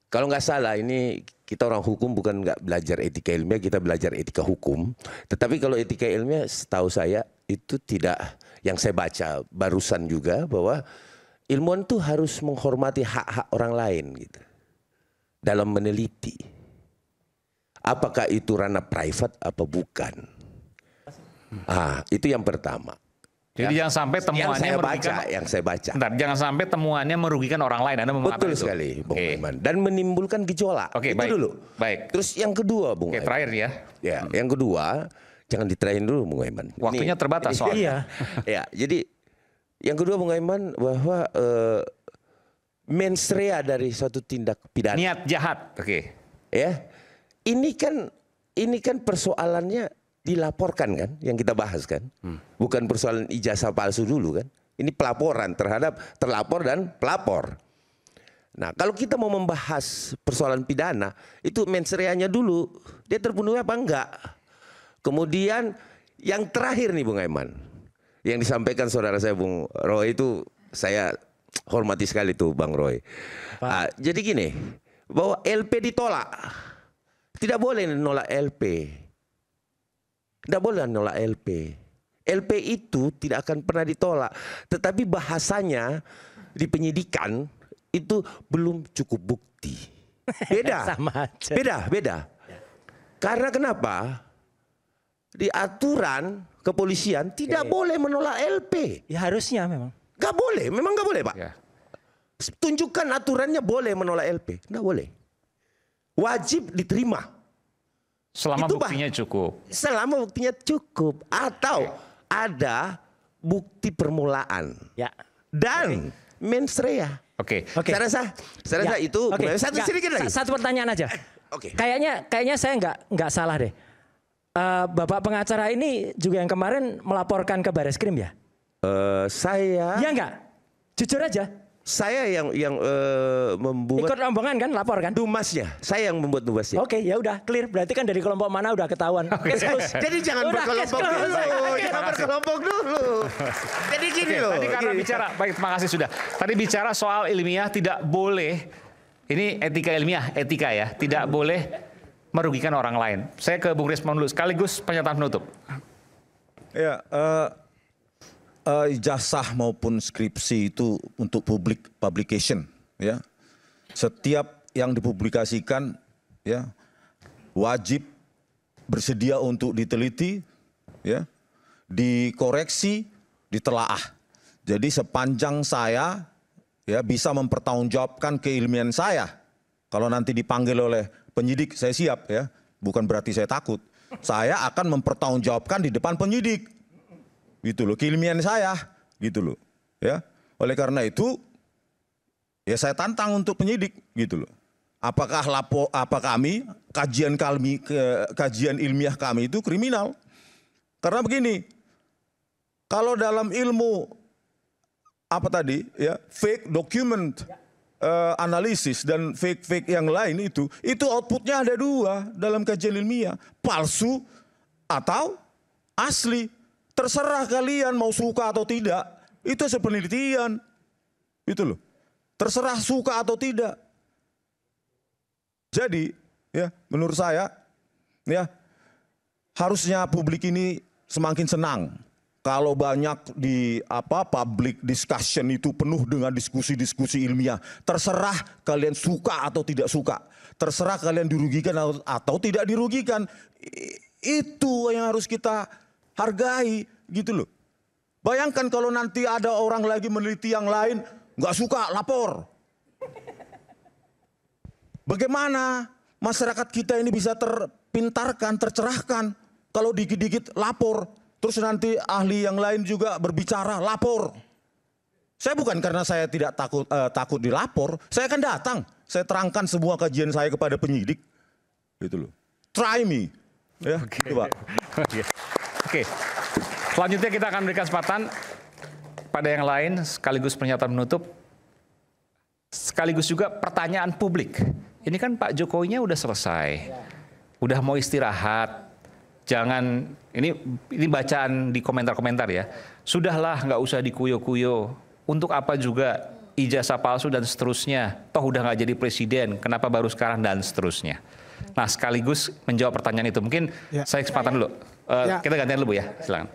kalau nggak salah ini kita orang hukum bukan nggak belajar etika ilmiah, kita belajar etika hukum. Tetapi kalau etika ilmiah setahu saya itu tidak, yang saya baca barusan juga bahwa ilmuwan tuh harus menghormati hak-hak orang lain gitu. Dalam meneliti. Apakah itu ranah private apa bukan? Itu yang pertama. Jadi jangan sampai temuannya yang saya baca. Bentar, jangan sampai temuannya merugikan orang lain. Anda mengatakan betul sekali, Bung Aiman. Dan menimbulkan gejolak. Itu baik. Dulu. Baik. Terus yang kedua, Bung Aiman. Terakhir ya. Ya, yang kedua, jangan diterahin dulu, Bung Aiman. Waktunya terbatas soalnya. Ya, jadi yang kedua, Bung Aiman, bahwa mens rea dari suatu tindak pidana. Niat jahat. Ya, ini kan persoalannya dilaporkan kan, yang kita bahas kan, bukan persoalan ijazah palsu dulu kan. Ini pelaporan terhadap terlapor dan pelapor. Nah, kalau kita mau membahas persoalan pidana, itu mens rea-nya dulu, dia terpenuhi apa enggak. Kemudian yang terakhir nih Bung Aiman, yang disampaikan saudara saya Bung Roy itu saya hormati sekali tuh Bang Roy. Jadi gini, bahwa LP ditolak, tidak boleh nolak LP. Tidak boleh nolak LP. LP itu tidak akan pernah ditolak. Tetapi bahasanya di penyidikan itu belum cukup bukti. Beda. Sama aja. Beda. Karena kenapa? Di aturan kepolisian tidak boleh menolak LP. Ya harusnya memang. Gak boleh, memang gak boleh Pak. Tunjukkan aturannya boleh menolak LP. Gak boleh. Wajib diterima. Selama buktinya cukup. Selama buktinya cukup. Atau ada bukti permulaan. Ya. Dan mens rea. Saya rasa itu sedikit lagi. Satu pertanyaan aja. Kayaknya saya nggak salah deh. Bapak pengacara ini juga yang kemarin melaporkan ke Bareskrim ya? Saya. Ya enggak? Jujur aja. Saya yang membuat. Ikut rombongan kan, lapor kan? Dumasnya, saya yang membuat dumasnya. Oke, ya udah clear. Berarti kan dari kelompok mana udah ketahuan. Jadi jangan berkelompok dulu. Jangan berkelompok dulu. Jadi gini loh. Tadi karena bicara, baik terima kasih sudah. Tadi bicara soal ilmiah tidak boleh. Ini etika ilmiah, etika ya, tidak boleh merugikan orang lain. Saya ke Bung Rismon dulu, sekaligus pernyataan penutup. Ya. Ijazah maupun skripsi itu untuk public publication, ya. Setiap yang dipublikasikan, ya, wajib bersedia untuk diteliti, ya, dikoreksi, ditelaah. Jadi sepanjang saya, ya, bisa mempertanggungjawabkan keilmian saya, kalau nanti dipanggil oleh penyidik, saya siap, ya. Bukan berarti saya takut. Saya akan mempertanggungjawabkan di depan penyidik. Gitu loh, keilmian saya, gitu loh, ya. Oleh karena itu, ya saya tantang untuk penyidik, gitu loh. Apakah kajian ilmiah kami itu kriminal? Karena begini, kalau dalam ilmu fake document analisis dan fake yang lain itu outputnya ada dua dalam kajian ilmiah, palsu atau asli. Terserah kalian mau suka atau tidak. Itu penelitian. Itu loh. Terserah suka atau tidak. Jadi, ya, menurut saya, ya, harusnya publik ini semakin senang kalau banyak di public discussion itu penuh dengan diskusi-diskusi ilmiah. Terserah kalian suka atau tidak suka. Terserah kalian dirugikan atau tidak dirugikan. Itu yang harus kita hargai, gitu loh. Bayangkan kalau nanti ada orang lagi meneliti yang lain, nggak suka, lapor. Bagaimana masyarakat kita ini bisa terpintarkan, tercerahkan kalau dikit-dikit lapor, terus nanti ahli yang lain juga berbicara, lapor. Saya bukan karena saya tidak takut dilapor, saya akan datang, saya terangkan semua kajian saya kepada penyidik, gitu loh. Try me, ya, coba. Oke, selanjutnya kita akan berikan kesempatan pada yang lain sekaligus pernyataan menutup, sekaligus juga pertanyaan publik. Ini kan Pak Jokowinya udah selesai, udah mau istirahat. Jangan, ini bacaan di komentar-komentar ya. Sudahlah, nggak usah dikuyo-kuyo. Untuk apa juga ijazah palsu dan seterusnya? Toh udah nggak jadi presiden, kenapa baru sekarang dan seterusnya? Nah, sekaligus menjawab pertanyaan itu. Mungkin saya kesempatan dulu. Kita gantian dulu Bu ya, silakan.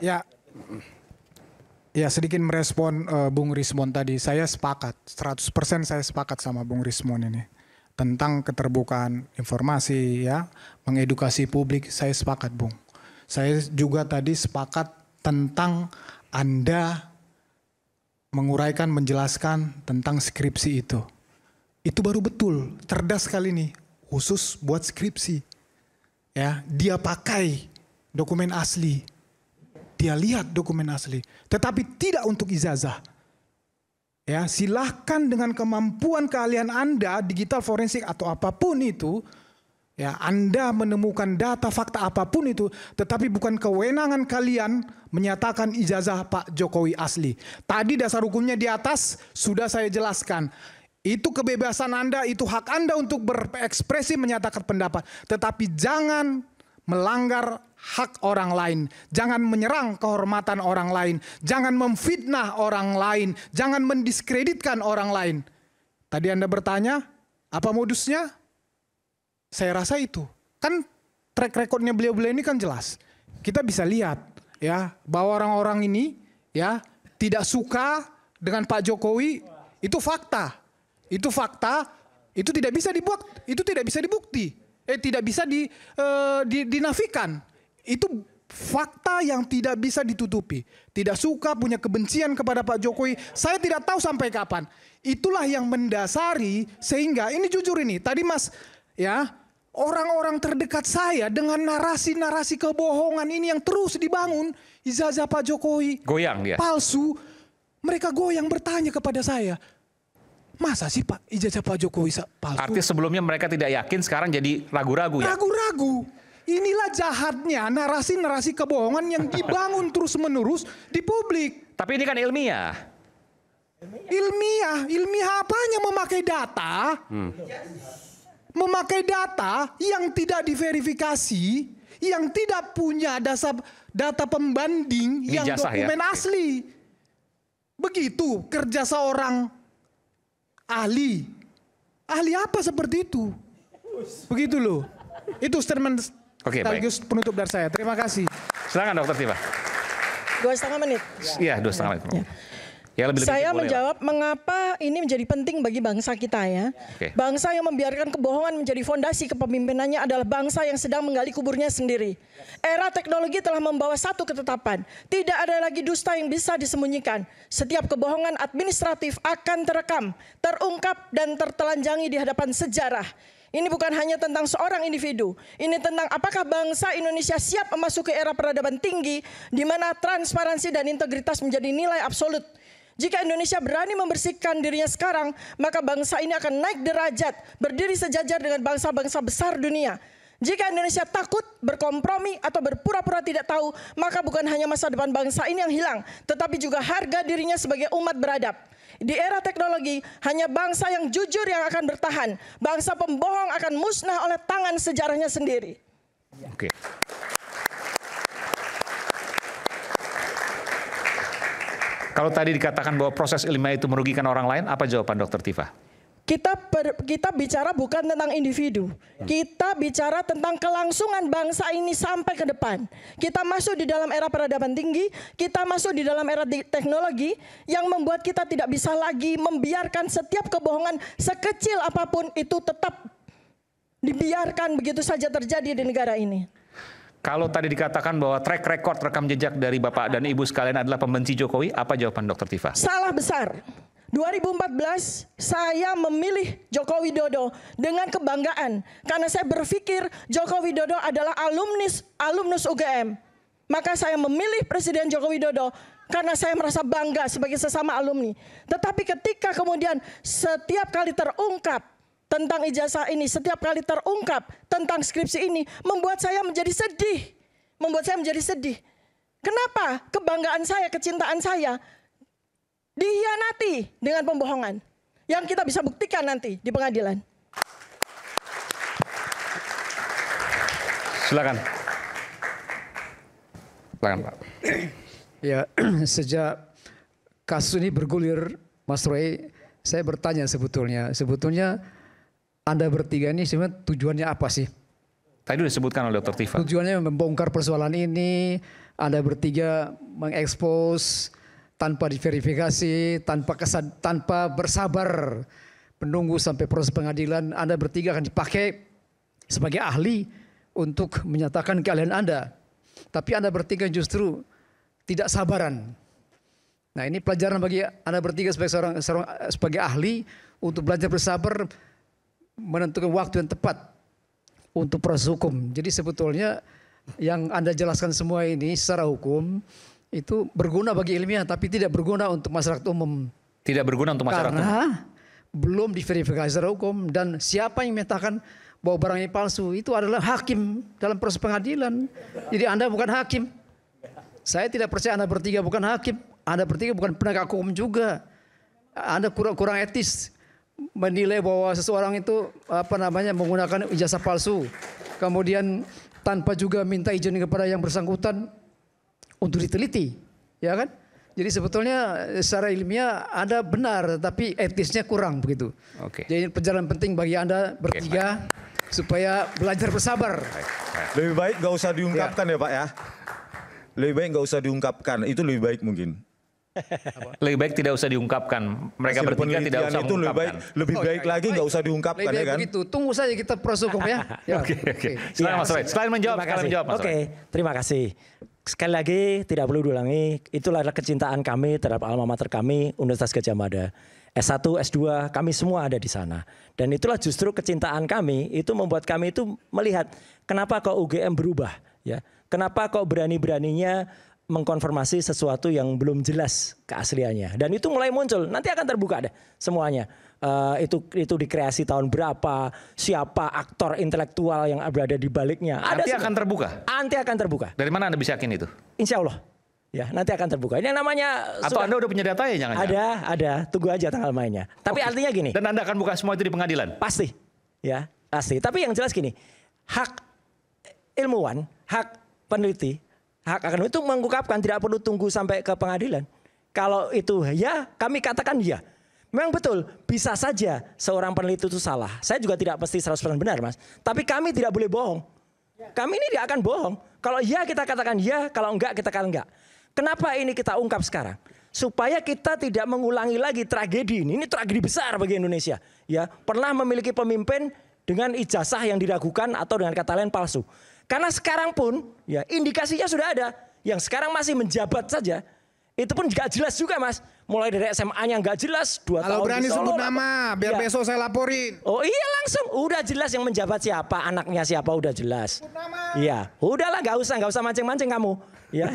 Ya sedikit merespon Bung Rismon tadi. Saya sepakat, 100% saya sepakat sama Bung Rismon ini. Tentang keterbukaan informasi ya, mengedukasi publik, saya sepakat Bung. Saya juga tadi sepakat tentang Anda menguraikan, menjelaskan tentang skripsi itu. Itu baru betul, cerdas sekali nih, khusus buat skripsi. Ya, dia pakai dokumen asli. Dia lihat dokumen asli, tetapi tidak untuk ijazah. Ya, silahkan dengan kemampuan keahlian Anda, digital forensik atau apapun itu, ya Anda menemukan data fakta apapun itu, tetapi bukan kewenangan kalian menyatakan ijazah Pak Jokowi asli. Tadi dasar hukumnya di atas sudah saya jelaskan. Itu kebebasan Anda, itu hak Anda untuk berekspresi menyatakan pendapat, tetapi jangan melanggar hak orang lain, jangan menyerang kehormatan orang lain, jangan memfitnah orang lain, jangan mendiskreditkan orang lain. Tadi Anda bertanya, apa modusnya? Saya rasa itu. Kan track recordnya beliau-beliau ini kan jelas. Kita bisa lihat ya bahwa orang-orang ini ya tidak suka dengan Pak Jokowi, itu fakta. Itu fakta, itu tidak bisa dibuat, itu tidak bisa dibukti. Tidak bisa dinafikan. Itu fakta yang tidak bisa ditutupi. Tidak suka, punya kebencian kepada Pak Jokowi. Saya tidak tahu sampai kapan. Itulah yang mendasari sehingga ini jujur ini. Tadi Mas ya, orang-orang terdekat saya dengan narasi-narasi kebohongan ini yang terus dibangun, ijazah Pak Jokowi goyang dia. Palsu. Mereka goyang bertanya kepada saya, masa sih Pak ijazah Pak Jokowi palsu? Artinya sebelumnya mereka tidak yakin, sekarang jadi ragu-ragu ya? Ragu-ragu. Inilah jahatnya narasi-narasi kebohongan yang dibangun terus-menerus di publik. Tapi ini kan ilmiah. Ilmiah apanya memakai data? Memakai data yang tidak diverifikasi, yang tidak punya data pembanding, yang dokumen asli. Begitu kerja seorang ahli. Ahli apa seperti itu? Begitu loh. Itu statement sekaligus penutup dari saya. Terima kasih. Silakan Dokter Tifa. 2,5 menit. Iya, 2,5 menit. Ya. Ya, saya menjawab mengapa ini menjadi penting bagi bangsa kita ya. Bangsa yang membiarkan kebohongan menjadi fondasi kepemimpinannya adalah bangsa yang sedang menggali kuburnya sendiri. Era teknologi telah membawa satu ketetapan. Tidak ada lagi dusta yang bisa disembunyikan. Setiap kebohongan administratif akan terekam, terungkap dan tertelanjangi di hadapan sejarah. Ini bukan hanya tentang seorang individu. Ini tentang apakah bangsa Indonesia siap memasuki era peradaban tinggi di mana transparansi dan integritas menjadi nilai absolut. Jika Indonesia berani membersihkan dirinya sekarang, maka bangsa ini akan naik derajat, berdiri sejajar dengan bangsa-bangsa besar dunia. Jika Indonesia takut, berkompromi, atau berpura-pura tidak tahu, maka bukan hanya masa depan bangsa ini yang hilang, tetapi juga harga dirinya sebagai umat beradab. Di era teknologi, hanya bangsa yang jujur yang akan bertahan. Bangsa pembohong akan musnah oleh tangan sejarahnya sendiri. Oke. Kalau tadi dikatakan bahwa proses ilmiah itu merugikan orang lain, apa jawaban Dokter Tifa? Kita bicara bukan tentang individu. Kita bicara tentang kelangsungan bangsa ini sampai ke depan. Kita masuk di dalam era peradaban tinggi, kita masuk di dalam era teknologi yang membuat kita tidak bisa lagi membiarkan setiap kebohongan sekecil apapun itu tetap dibiarkan begitu saja terjadi di negara ini. Kalau tadi dikatakan bahwa track record rekam jejak dari Bapak dan Ibu sekalian adalah pembenci Jokowi, apa jawaban Dokter Tifa? Salah besar. 2014 saya memilih Joko Widodo dengan kebanggaan karena saya berpikir Joko Widodo adalah alumnus UGM. Maka saya memilih Presiden Joko Widodo karena saya merasa bangga sebagai sesama alumni. Tetapi ketika kemudian setiap kali terungkap tentang ijazah ini, setiap kali terungkap tentang skripsi ini, membuat saya menjadi sedih. Kenapa? Kebanggaan saya, kecintaan saya dihianati dengan pembohongan yang kita bisa buktikan nanti di pengadilan. Silakan. Silakan Pak. Ya, sejak kasus ini bergulir, Mas Roy, saya bertanya sebetulnya Anda bertiga ini sebenarnya tujuannya apa sih? Tadi sudah disebutkan oleh Dr. Tifa. Tujuannya membongkar persoalan ini, Anda bertiga mengekspos tanpa diverifikasi, tanpa bersabar menunggu sampai proses pengadilan. Anda bertiga akan dipakai sebagai ahli untuk menyatakan keahlian Anda. Tapi Anda bertiga justru tidak sabaran. Nah, ini pelajaran bagi Anda bertiga sebagai ahli untuk belajar bersabar, menentukan waktu yang tepat untuk proses hukum. Jadi sebetulnya yang Anda jelaskan semua ini secara hukum itu berguna bagi ilmiah, tapi tidak berguna untuk masyarakat umum. Tidak berguna untuk masyarakat umum. Karena belum diverifikasi secara hukum, dan siapa yang menyatakan bahwa barang ini palsu itu adalah hakim dalam proses pengadilan. Jadi Anda bukan hakim. Saya tidak percaya Anda bertiga bukan hakim. Anda bertiga bukan penegak hukum juga. Anda kurang etis menilai bahwa seseorang itu menggunakan ijazah palsu, kemudian tanpa juga minta izin kepada yang bersangkutan untuk diteliti, ya kan? Jadi sebetulnya secara ilmiah Anda benar, tapi etisnya kurang begitu. Oke. Jadi pelajaran penting bagi Anda bertiga supaya belajar bersabar. Lebih baik nggak usah diungkapkan ya Pak ya. Lebih baik nggak usah diungkapkan, itu lebih baik mungkin. Lebih baik tidak usah diungkapkan. Mereka bertiga tidak usah itu mengungkapkan. Lebih baik lagi nggak usah diungkapkan ya kan. Begitu. Tunggu saja kita proses hukum ya. Oke. Silakan Mas Roy. Sekalian menjawab. Oke, terima kasih. Sekali lagi tidak perlu diulangi. Itulah kecintaan kami terhadap alma mater kami, Universitas Gadjah Mada. S1, S2 kami semua ada di sana. Dan itulah justru kecintaan kami itu membuat kami itu melihat kenapa kok UGM berubah ya. Kenapa kok berani-beraninya mengkonfirmasi sesuatu yang belum jelas keasliannya, dan itu mulai muncul. Nanti akan terbuka deh semuanya. Itu dikreasi tahun berapa, siapa aktor intelektual yang berada di baliknya. Nanti akan terbuka. Nanti akan terbuka. Dari mana Anda bisa yakin itu? Insya Allah. Ya, nanti akan terbuka. Ini yang namanya. Atau Anda udah punya data ya jangan-jangan? Ada. Tunggu aja tanggal mainnya. Tapi artinya gini. Dan Anda akan buka semua itu di pengadilan? Pasti. Ya, pasti. Tapi yang jelas gini, hak ilmuwan, hak peneliti, hak akademik itu mengungkapkan, tidak perlu tunggu sampai ke pengadilan. Kalau itu ya, kami katakan ya. Memang betul, bisa saja seorang peneliti itu salah. Saya juga tidak pasti 100% benar, Mas. Tapi kami tidak boleh bohong. Kami ini tidak akan bohong. Kalau ya kita katakan ya, kalau enggak kita katakan enggak. Kenapa ini kita ungkap sekarang? Supaya kita tidak mengulangi lagi tragedi ini. Ini tragedi besar bagi Indonesia. Ya, pernah memiliki pemimpin dengan ijazah yang diragukan atau dengan kata lain palsu. Karena sekarang pun ya indikasinya sudah ada. Yang sekarang masih menjabat saja. Itu pun nggak jelas juga, Mas. Mulai dari SMA-nya nggak jelas, 2 tahun. Kalau berani di Solo, sebut nama, biar besok saya laporin. Oh iya langsung, udah jelas yang menjabat siapa, anaknya siapa udah jelas. Iya, udahlah nggak usah mancing-mancing kamu. Ya,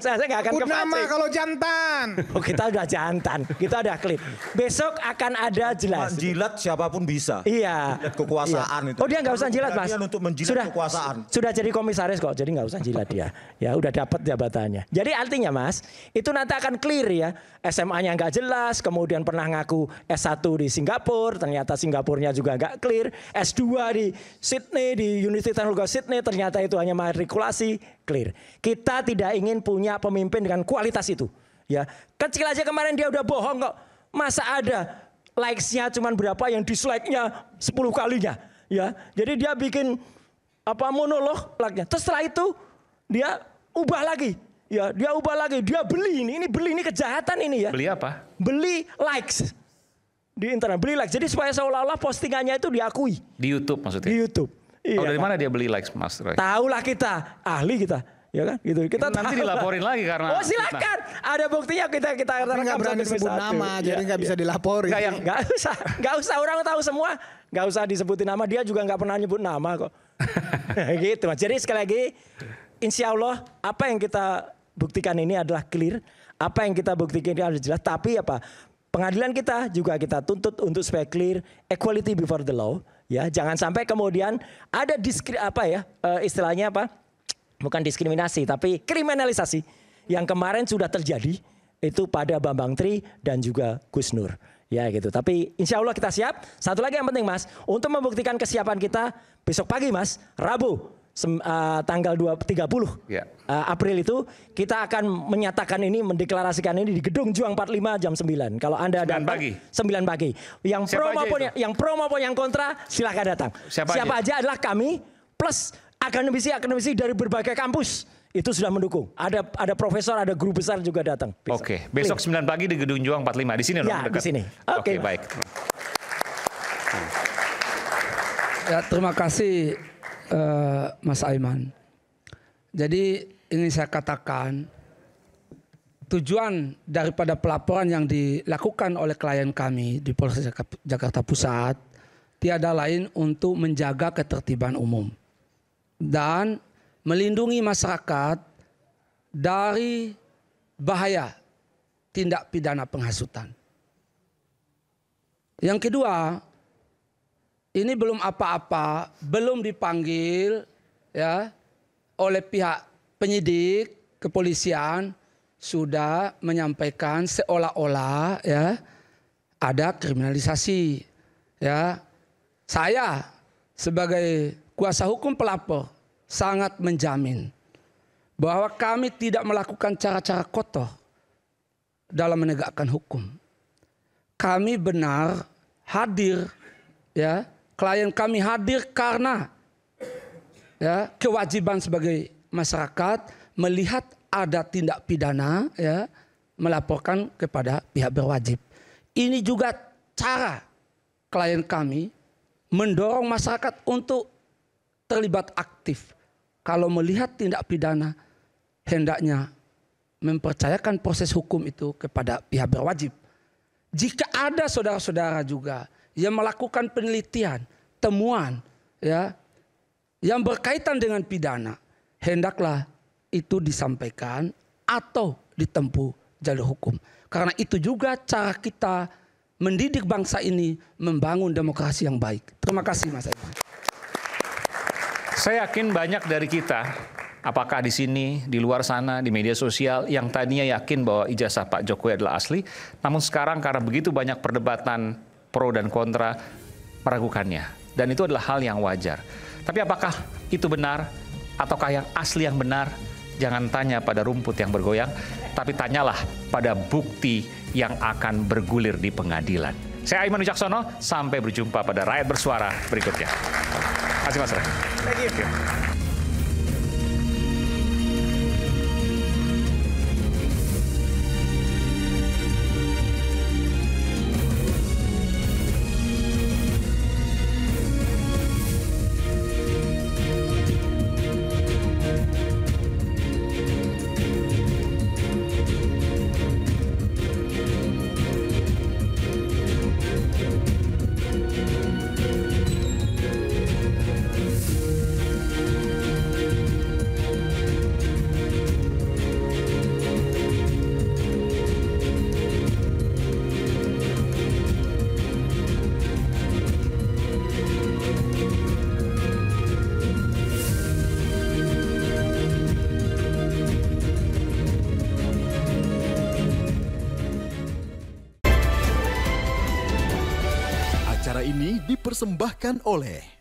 saya nggak akan kepancing. Nama kalau jantan. Oh kita udah jantan, kita udah klip. Besok akan ada jelas. Jilat siapapun bisa. Iya. Jilat kekuasaan iya. itu. Oh dia nggak usah jilat, Mas. Untuk menjilat kekuasaan. Sudah jadi komisaris kok, jadi nggak usah jilat dia. Ya udah dapat jabatannya. Jadi artinya, Mas, itu nanti akan clear ya. SMA-nya nggak jelas, kemudian pernah ngaku S1 di Singapura, ternyata Singapurnya juga nggak clear. S2 di Sydney, di Universitas Teknologi Sydney, ternyata itu hanya matrikulasi, clear. Kita tidak ingin punya pemimpin dengan kualitas itu. Ya, kecil aja kemarin dia udah bohong kok. Masa ada likes-nya cuman berapa, yang dislike-nya 10 kalinya. Ya, jadi dia bikin monolog like-nya. Terus setelah itu dia ubah lagi. Ya, dia ubah lagi, dia beli ini kejahatan ini ya. Beli apa? Beli likes di internet, beli likes. Jadi supaya seolah-olah postingannya itu diakui. Di YouTube maksudnya? Di YouTube. Iya, dari mana dia beli likes, Mas Roy? Tahulah kita, ahli kita, ya kan? Gitu. Kita nanti dilaporin lagi karena. Oh silakan, ada buktinya kita nggak berani sebut nama, jadi nggak bisa dilaporin. Nggak usah orang tahu semua, nggak usah disebutin nama. Dia juga nggak pernah nyebut nama kok. Gitu, Mas. Jadi sekali lagi, insya Allah apa yang kita buktikan ini adalah clear. Apa yang kita buktikan ini adalah jelas. Tapi apa? Pengadilan kita juga kita tuntut untuk supaya clear, equality before the law. Ya, jangan sampai kemudian ada istilahnya apa? Bukan diskriminasi, tapi kriminalisasi yang kemarin sudah terjadi itu pada Bambang Tri dan juga Gus Nur. Ya gitu. Tapi insya Allah kita siap. Satu lagi yang penting, Mas, untuk membuktikan kesiapan kita besok pagi, Mas, Rabu tanggal 30 April itu kita akan menyatakan ini, mendeklarasikan ini di Gedung Juang 45 jam 9. Kalau Anda datang 9 pagi. Yang pro maupun yang kontra silakan datang. Siapa aja adalah kami plus akademisi dari berbagai kampus. Itu sudah mendukung. Ada profesor, ada guru besar juga datang. Oke, besok 9 pagi di Gedung Juang 45 di sini loh. Ya, di sini. Oke, baik. Ya, terima kasih Mas Aiman. Jadi ingin saya katakan, tujuan daripada pelaporan yang dilakukan oleh klien kami di Polres Jakarta Pusat tiada lain untuk menjaga ketertiban umum dan melindungi masyarakat dari bahaya tindak pidana penghasutan. Yang kedua, ini belum apa-apa, belum dipanggil ya oleh pihak penyidik kepolisian sudah menyampaikan seolah-olah ya ada kriminalisasi. Ya, saya sebagai kuasa hukum pelapor sangat menjamin bahwa kami tidak melakukan cara-cara kotor dalam menegakkan hukum. Kami benar hadir ya. Klien kami hadir karena ya, kewajiban sebagai masyarakat melihat ada tindak pidana ya, melaporkan kepada pihak berwajib. Ini juga cara klien kami mendorong masyarakat untuk terlibat aktif. Kalau melihat tindak pidana hendaknya mempercayakan proses hukum itu kepada pihak berwajib. Jika ada saudara-saudara juga yang melakukan penelitian, temuan ya yang berkaitan dengan pidana, hendaklah itu disampaikan atau ditempuh jalur hukum. Karena itu juga cara kita mendidik bangsa ini membangun demokrasi yang baik. Terima kasih Mas Aiman. Saya yakin banyak dari kita, apakah di sini, di luar sana, di media sosial, yang tadinya yakin bahwa ijazah Pak Jokowi adalah asli, namun sekarang karena begitu banyak perdebatan pro dan kontra, meragukannya. Dan itu adalah hal yang wajar. Tapi apakah itu benar? Ataukah yang asli yang benar? Jangan tanya pada rumput yang bergoyang, tapi tanyalah pada bukti yang akan bergulir di pengadilan. Saya Aiman Wicaksono, sampai berjumpa pada Rakyat Bersuara berikutnya. Terima kasih Mas Ray. Thank you. Acara ini dipersembahkan oleh